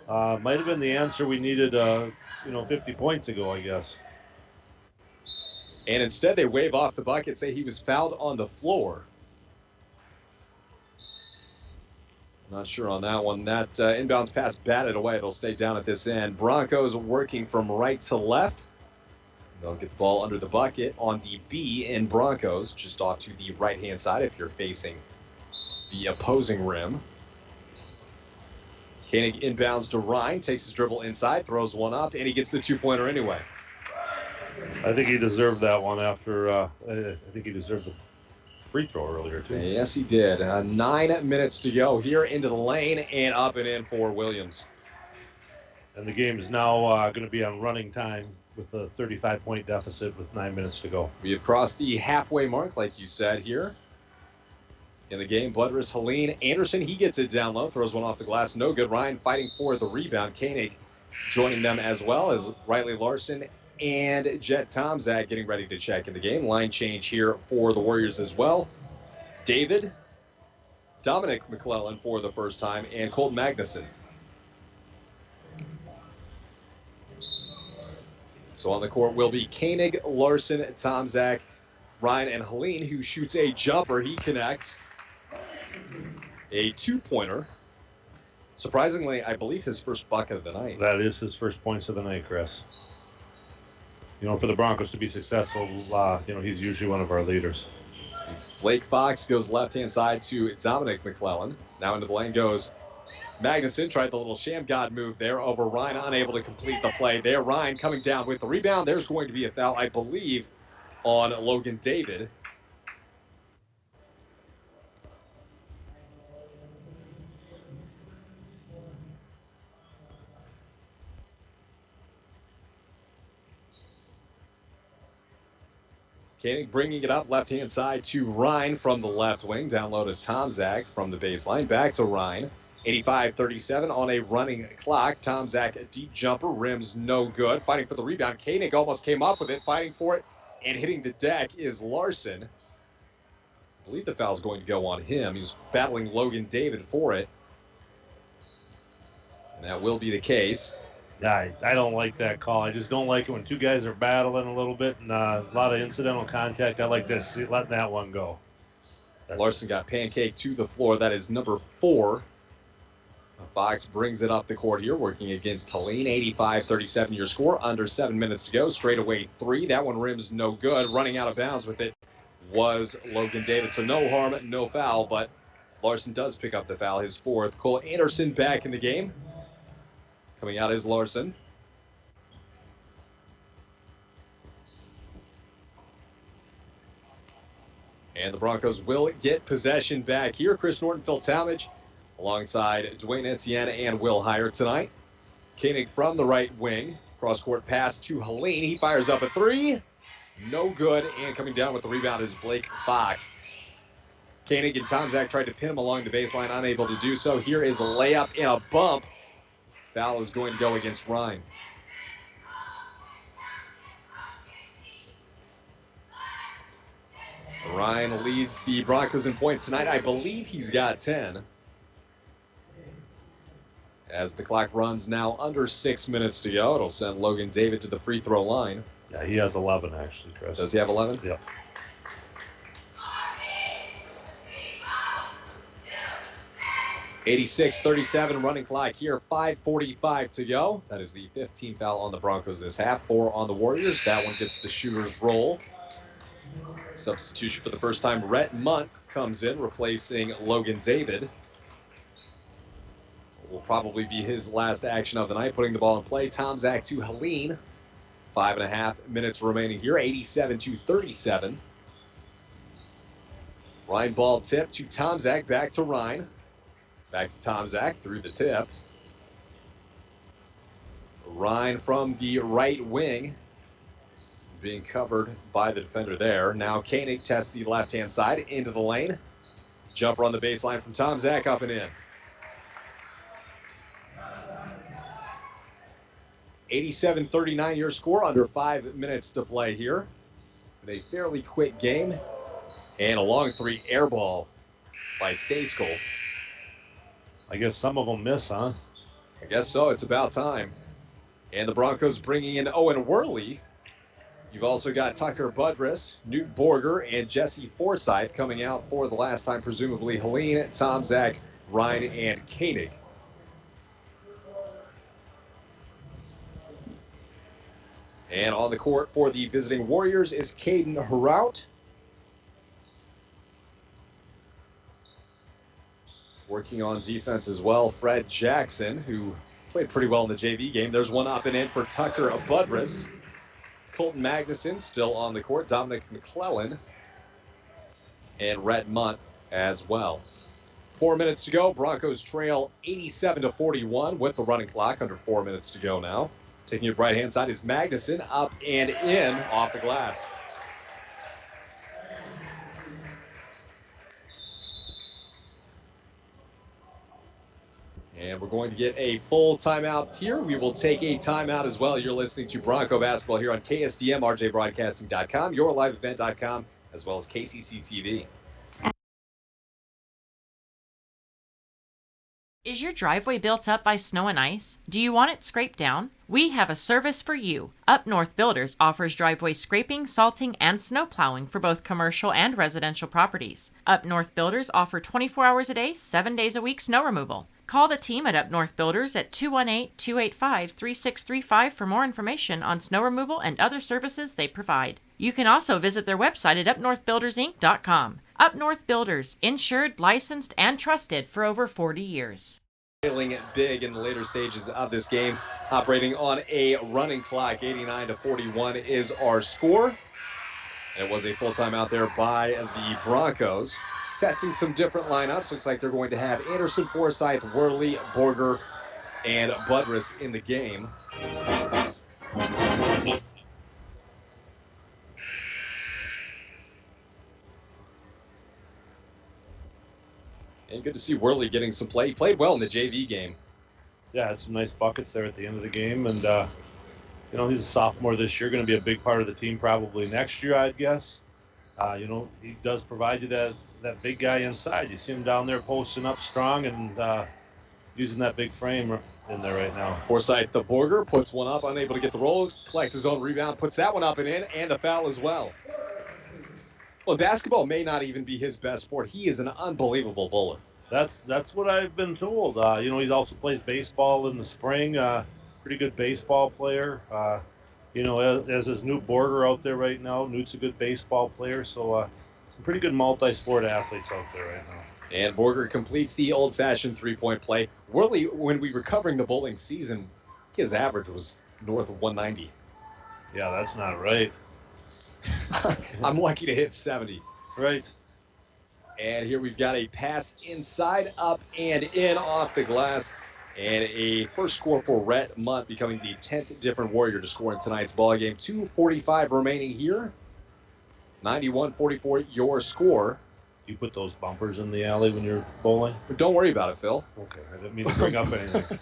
[SPEAKER 1] Might have been the answer we needed, 50 points ago, I guess.
[SPEAKER 2] And instead they wave off the bucket, say he was fouled on the floor. Not sure on that one. That inbounds pass batted away. It'll stay down at this end. Broncos working from right to left. They'll get the ball under the bucket on the B in Broncos, just off to the right-hand side if you're facing the opposing rim. Koenig inbounds to Ryan, takes his dribble inside, throws one up, and he gets the 2-pointer anyway.
[SPEAKER 1] I think he deserved that one after, I think he deserved the free throw earlier, too.
[SPEAKER 2] Yes, he did. 9 minutes to go here into the lane and up and in for Williams.
[SPEAKER 1] And the game is now going to be on running time with a 35-point deficit with 9 minutes to go.
[SPEAKER 2] We have crossed the halfway mark, like you said here. In the game, Budrys, Helene, Anderson, he gets it down low, throws one off the glass, no good. Ryan fighting for the rebound. Koenig joining them as well as Riley Larson and Jet Tomzak getting ready to check in the game. Line change here for the Warriors as well. David, Dominic McClellan for the first time, and Colton Magnuson. So on the court will be Koenig, Larson, Tomzak, Ryan, and Helene, who shoots a jumper. He connects. A two-pointer. Surprisingly, I believe his first bucket of the night.
[SPEAKER 1] That is his first points of the night, Chris. You know, for the Broncos to be successful, you know, he's usually one of our leaders.
[SPEAKER 2] Blake Fox goes left-hand side to Dominic McClellan. Now into the lane goes Magnuson. Tried the little sham god move there over Ryan, unable to complete the play there. Ryan coming down with the rebound. There's going to be a foul, I believe, on Logan David. Koenig bringing it up left-hand side to Ryan from the left wing. Down low to Tomzak from the baseline. Back to Ryan. 85-37 on a running clock. Tomzak, a deep jumper. Rims no good. Fighting for the rebound. Koenig almost came up with it. Fighting for it. And hitting the deck is Larson. I believe the foul's going to go on him. He's battling Logan David for it. And that will be the case.
[SPEAKER 1] I don't like that call. I just don't like it when two guys are battling a little bit and a lot of incidental contact. I like to see letting that one go.
[SPEAKER 2] Larson got pancaked to the floor. That is number 4. Fox brings it up the court here, working against Helene. 85-37 your score. Under 7 minutes to go. Straightaway 3. That one rims no good. Running out of bounds with it was Logan David. So no harm, no foul, but Larson does pick up the foul, his 4th. Cole Anderson back in the game. Coming out is Larson. And the Broncos will get possession back here. Chris Norton, Phil Talmadge, alongside Dwayne Etienne and Will Heyer tonight. Koenig from the right wing. Cross-court pass to Helene. He fires up a 3. No good. And coming down with the rebound is Blake Fox. Koenig and Tomzak tried to pin him along the baseline, unable to do so. Here is a layup and a bump. Foul is going to go against Ryan. Ryan leads the Broncos in points tonight. I believe he's got 10. As the clock runs now under 6 minutes to go, it'll send Logan David to the free throw line.
[SPEAKER 1] Yeah, he has 11 actually, Chris.
[SPEAKER 2] Does he have 11?
[SPEAKER 1] Yeah.
[SPEAKER 2] (86-37) running clock here. 5:45 to go. That is the 15th foul on the Broncos this half. 4 on the Warriors. That one gets the shooter's roll. Substitution for the first time. Rhett Munt comes in, replacing Logan David. Will probably be his last action of the night, putting the ball in play. Tomzak to Helene. 5.5 minutes remaining here. 87-37. Ryan ball tip to Tomzak. Back to Ryan. Back to Tomzak through the tip. Ryan from the right wing, being covered by the defender there. Now Koenig tests the left-hand side into the lane. Jumper on the baseline from Tomzak, up and in. 87-39 your score, under 5 minutes to play here. In a fairly quick game. And a long 3 air ball by Stayskull.
[SPEAKER 1] I guess some of them miss, huh?
[SPEAKER 2] I guess so. It's about time. And the Broncos bringing in Owen Worley. You've also got Tucker Budress, Newt Borger, and Jesse Forsyth coming out for the last time, presumably Helene, Tomzak, Ryan, and Koenig. And on the court for the visiting Warriors is Caden Heraut. Working on defense as well, Fred Jackson, who played pretty well in the JV game. There's one up and in for Tucker Budress. Colton Magnuson still on the court. Dominic McClellan and Rhett Munt as well. 4 minutes to go. Broncos trail 87-41 with the running clock. Under 4 minutes to go now. Taking it right-hand side is Magnuson, up and in off the glass. And we're going to get a full timeout here. We will take a timeout as well. You're listening to Bronco Basketball here on KSDM, RJBroadcasting.com, YourLiveEvent.com, as well as KCC TV.
[SPEAKER 8] Is your driveway built up by snow and ice? Do you want it scraped down? We have a service for you. Up North Builders offers driveway scraping, salting, and snow plowing for both commercial and residential properties. Up North Builders offer 24 hours a day, 7 days a week snow removal. Call the team at Up North Builders at 218-285-3635 for more information on snow removal and other services they provide. You can also visit their website at upnorthbuildersinc.com. Up North Builders, insured, licensed, and trusted for over 40 years.
[SPEAKER 2] Trailing big in the later stages of this game, operating on a running clock. 89-41 is our score. It was a full time out there by the Broncos. Testing some different lineups. Looks like they're going to have Anderson, Forsyth, Worley, Borger, and Budrus in the game. And good to see Worley getting some play. He played well in the JV game.
[SPEAKER 1] Yeah, had some nice buckets there at the end of the game. And, you know, he's a sophomore this year, going to be a big part of the team probably next year, I'd guess. You know, he does provide you that big guy inside. You see him down there posting up strong and using that big frame in there right now.
[SPEAKER 2] Forsyth, the Borger, puts one up, unable to get the roll, collects his own rebound, puts that one up and in, and a foul as well. Well, basketball may not even be his best sport. He is an unbelievable bowler.
[SPEAKER 1] That's what I've been told. You know, he also plays baseball in the spring. Pretty good baseball player. You know, as his Newt Borger out there right now. Newt's a good baseball player. So some pretty good multi-sport athletes out there right now.
[SPEAKER 2] And Borger completes the old-fashioned three-point play. Worley, when we were covering the bowling season, his average was north of 190.
[SPEAKER 1] Yeah, that's not right.
[SPEAKER 2] I'm lucky to hit 70.
[SPEAKER 1] Right.
[SPEAKER 2] And here we've got a pass inside, up, and in off the glass. And a first score for Rhett Munt, becoming the 10th different Warrior to score in tonight's ballgame. 2:45 remaining here. 91-44 your score.
[SPEAKER 1] You put those bumpers in the alley when you're bowling?
[SPEAKER 2] But don't worry about it, Phil.
[SPEAKER 1] Okay, I didn't mean to bring up anything.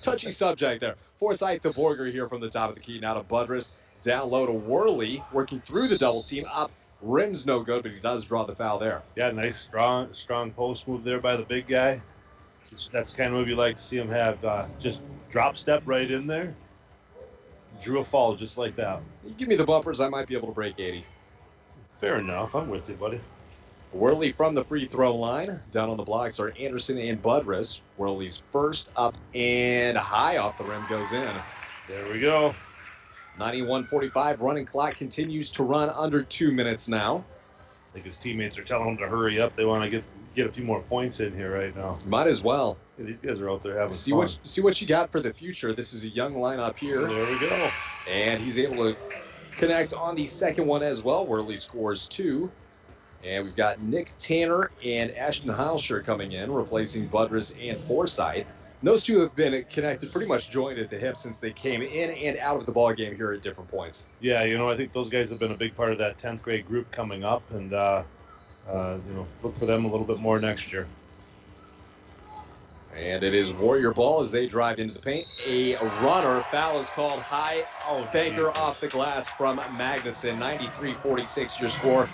[SPEAKER 2] Touchy subject there. Forsyth the Borger here from the top of the key. Now to Budrus. Down low to Worley, working through the double team. Up, rim's no good, but he does draw the foul there.
[SPEAKER 1] Yeah, nice, strong post move there by the big guy. That's the kind of move you like to see him have. Just drop step right in there. Drew a foul just like that.
[SPEAKER 2] You give me the bumpers, I might be able to break 80.
[SPEAKER 1] Fair enough. I'm with you, buddy.
[SPEAKER 2] Worley from the free throw line. Down on the blocks are Anderson and Budrus. Worley's first, up and high off the rim, goes in.
[SPEAKER 1] There we go.
[SPEAKER 2] 91-45, running clock continues to run under 2 minutes now.
[SPEAKER 1] I think his teammates are telling him to hurry up. They want to get a few more points in here right now.
[SPEAKER 2] Might as well.
[SPEAKER 1] Yeah, these guys are out there having fun.
[SPEAKER 2] See what you got for the future. This is a young lineup here.
[SPEAKER 1] There we go.
[SPEAKER 2] And he's able to connect on the second one as well. Worley scores 2. And we've got Nick Tanner and Ashton Heilscher coming in, replacing Budrus and Forsyth. And those two have been connected, pretty much joined at the hip since they came in and out of the ball game here at different points.
[SPEAKER 1] Yeah, you know, I think those guys have been a big part of that 10th grade group coming up, and you know, look for them a little bit more next year.
[SPEAKER 2] And it is Warrior ball as they drive into the paint. A runner. Foul is called high. Banker off the glass from Magnuson. 93-46 your score.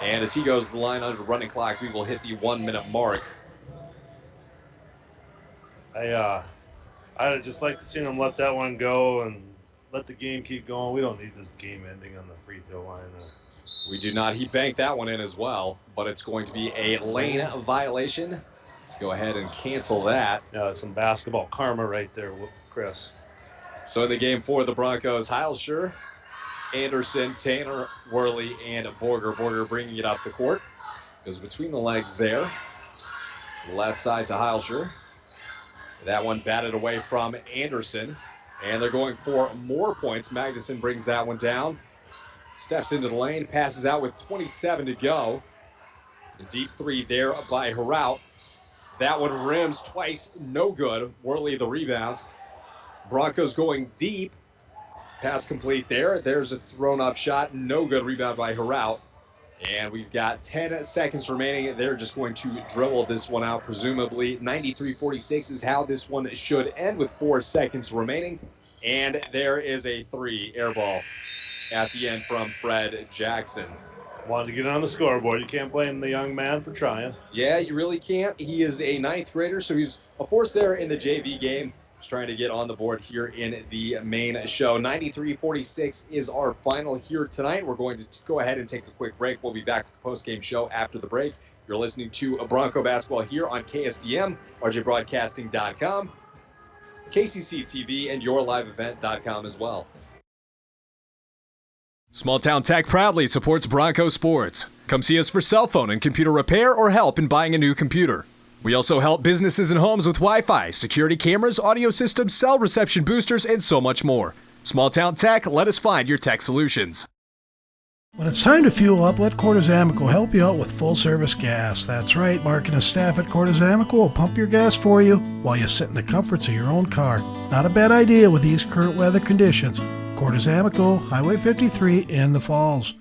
[SPEAKER 2] And as he goes to the line under running clock, we will hit the 1 minute mark.
[SPEAKER 1] I'd just like to see them let that one go and let the game keep going. We don't need this game ending on the free throw line.
[SPEAKER 2] We do not. He banked that one in as well, but it's going to be a lane violation. Let's go ahead and cancel that.
[SPEAKER 1] Yeah, some basketball karma right there, Chris.
[SPEAKER 2] So in the game for the Broncos, Heilscher, Anderson, Tanner, Worley, and Borger. Borger bringing it up the court. Goes between the legs there. Left side to Heilscher. That one batted away from Anderson. And they're going for more points. Magnuson brings that one down. Steps into the lane, passes out with 27 to go. A deep three there by Heraut. That one rims twice, no good. Worley the rebound. Broncos going deep. Pass complete there. There's a thrown up shot, no good. Rebound by Heraut. And we've got 10 seconds remaining. They're just going to dribble this one out, presumably. 93-46 is how this one should end with 4 seconds remaining. And there is a 3 air ball at the end from Fred Jackson.
[SPEAKER 1] Wanted to get on the scoreboard. You can't blame the young man for trying.
[SPEAKER 2] Yeah, you really can't. He is a ninth grader, so he's a force there in the JV game. Just trying to get on the board here in the main show. 93-46 is our final here tonight. We're going to go ahead and take a quick break. We'll be back with the post-game show after the break. You're listening to Bronco Basketball here on KSDM, RJBroadcasting.com, KCC TV, and YourLiveEvent.com as well.
[SPEAKER 7] Small Town Tech proudly supports Bronco Sports. Come see us for cell phone and computer repair or help in buying a new computer. We also help businesses and homes with Wi-Fi, security cameras, audio systems, cell reception boosters, and so much more. Small Town Tech, let us find your tech solutions.
[SPEAKER 6] When it's time to fuel up, let Quarters Amoco help you out with full-service gas. That's right, Mark and his staff at Quarters Amoco will pump your gas for you while you sit in the comforts of your own car. Not a bad idea with these current weather conditions. Quarters Amoco, Highway 53 in the Falls.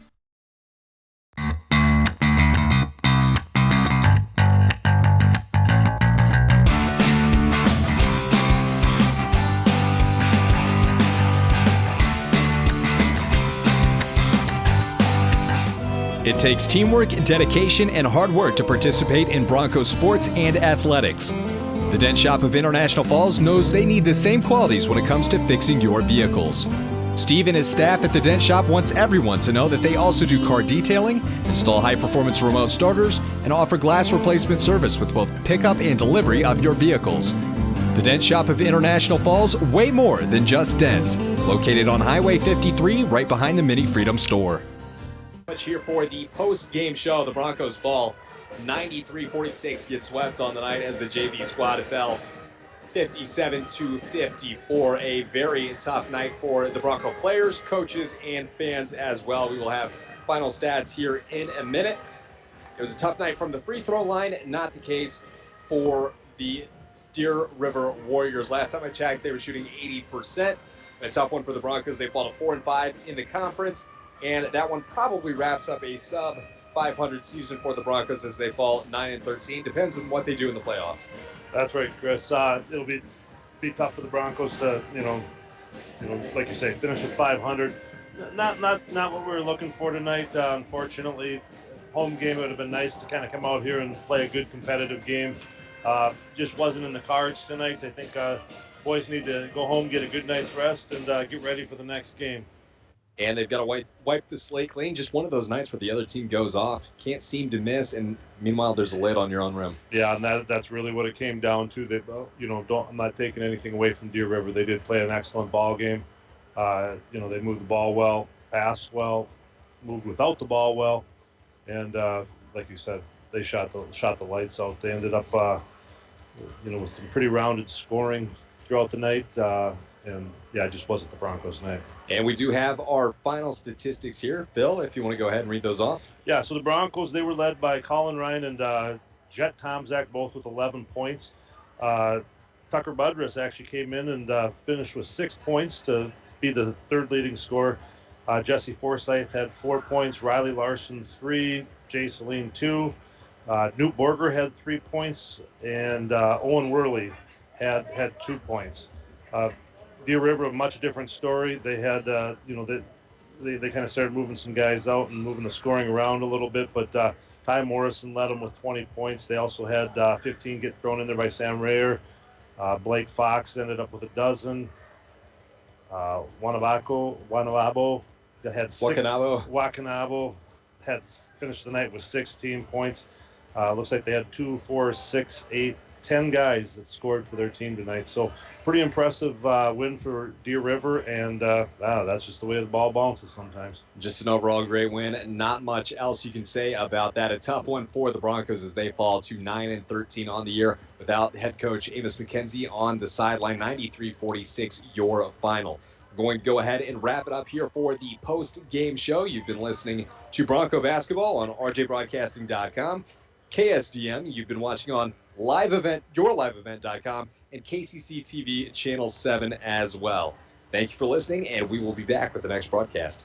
[SPEAKER 7] It takes teamwork, dedication, and hard work to participate in Bronco sports and athletics. The Dent Shop of International Falls knows they need the same qualities when it comes to fixing your vehicles. Steve and his staff at the Dent Shop wants everyone to know that they also do car detailing, install high-performance remote starters, and offer glass replacement service with both pickup and delivery of your vehicles. The Dent Shop of International Falls, way more than just dents. Located on Highway 53, right behind the Mini Freedom store.
[SPEAKER 2] Much here for the post-game show. The Broncos fall 93-46, get swept on the night as the JV squad fell 57-54. A very tough night for the Bronco players, coaches, and fans as well. We will have final stats here in a minute. It was a tough night from the free throw line, not the case for the Deer River Warriors. Last time I checked, they were shooting 80%. A tough one for the Broncos. They fall to 4-5 in the conference. And that one probably wraps up a sub-500 season for the Broncos as they fall 9-13. Depends on what they do in the playoffs.
[SPEAKER 1] That's right, Chris. It'll be tough for the Broncos to, like you say, finish with 500. Not what we were looking for tonight. Unfortunately, home game would have been nice to kind of come out here and play a good competitive game. Just wasn't in the cards tonight. I think boys need to go home, get a good night's rest, and get ready for the next game.
[SPEAKER 2] And they've got to wipe the slate clean. Just one of those nights where the other team goes off, can't seem to miss, and meanwhile there's a lid on your own rim.
[SPEAKER 1] Yeah, and that's really what it came down to. They, I'm not taking anything away from Deer River. They did play an excellent ball game. They moved the ball well, passed well, moved without the ball well, and like you said, they shot the lights out. They ended up, with some pretty rounded scoring throughout the night. And yeah, it just wasn't the Broncos' night.
[SPEAKER 2] And we do have our final statistics here. Phil, if you want to go ahead and read those off.
[SPEAKER 1] Yeah, so the Broncos, they were led by Colin Ryan and Jet Tomzak, both with 11 points. Tucker Budrus actually came in and finished with 6 points to be the third leading scorer. Jesse Forsyth had 4 points, Riley Larson 3, Jay Celine 2. Newt Borger had 3 points, and Owen Worley had 2 points. Deer River, a much different story. They had, they kind of started moving some guys out and moving the scoring around a little bit, but Ty Morrison led them with 20 points. They also had 15 get thrown in there by Sam Rayer. Blake Fox ended up with 12. Wanavabo had 6. Wakanabo had finished the night with 16 points. Looks like they had 2, 4, 6, 8, 10 guys that scored for their team tonight. So pretty impressive win for Deer River, and that's just the way the ball bounces sometimes.
[SPEAKER 2] Just an overall great win. Not much else you can say about that. A tough one for the Broncos as they fall to 9-13 on the year without head coach Amos McKenzie on the sideline. 93-46 your final. We're going to go ahead and wrap it up here for the post-game show. You've been listening to Bronco Basketball on RJBroadcasting.com. KSDM, you've been watching on Live Event, YourLiveEvent.com, and KCC TV Channel 7 as well. Thank you for listening, and we will be back with the next broadcast.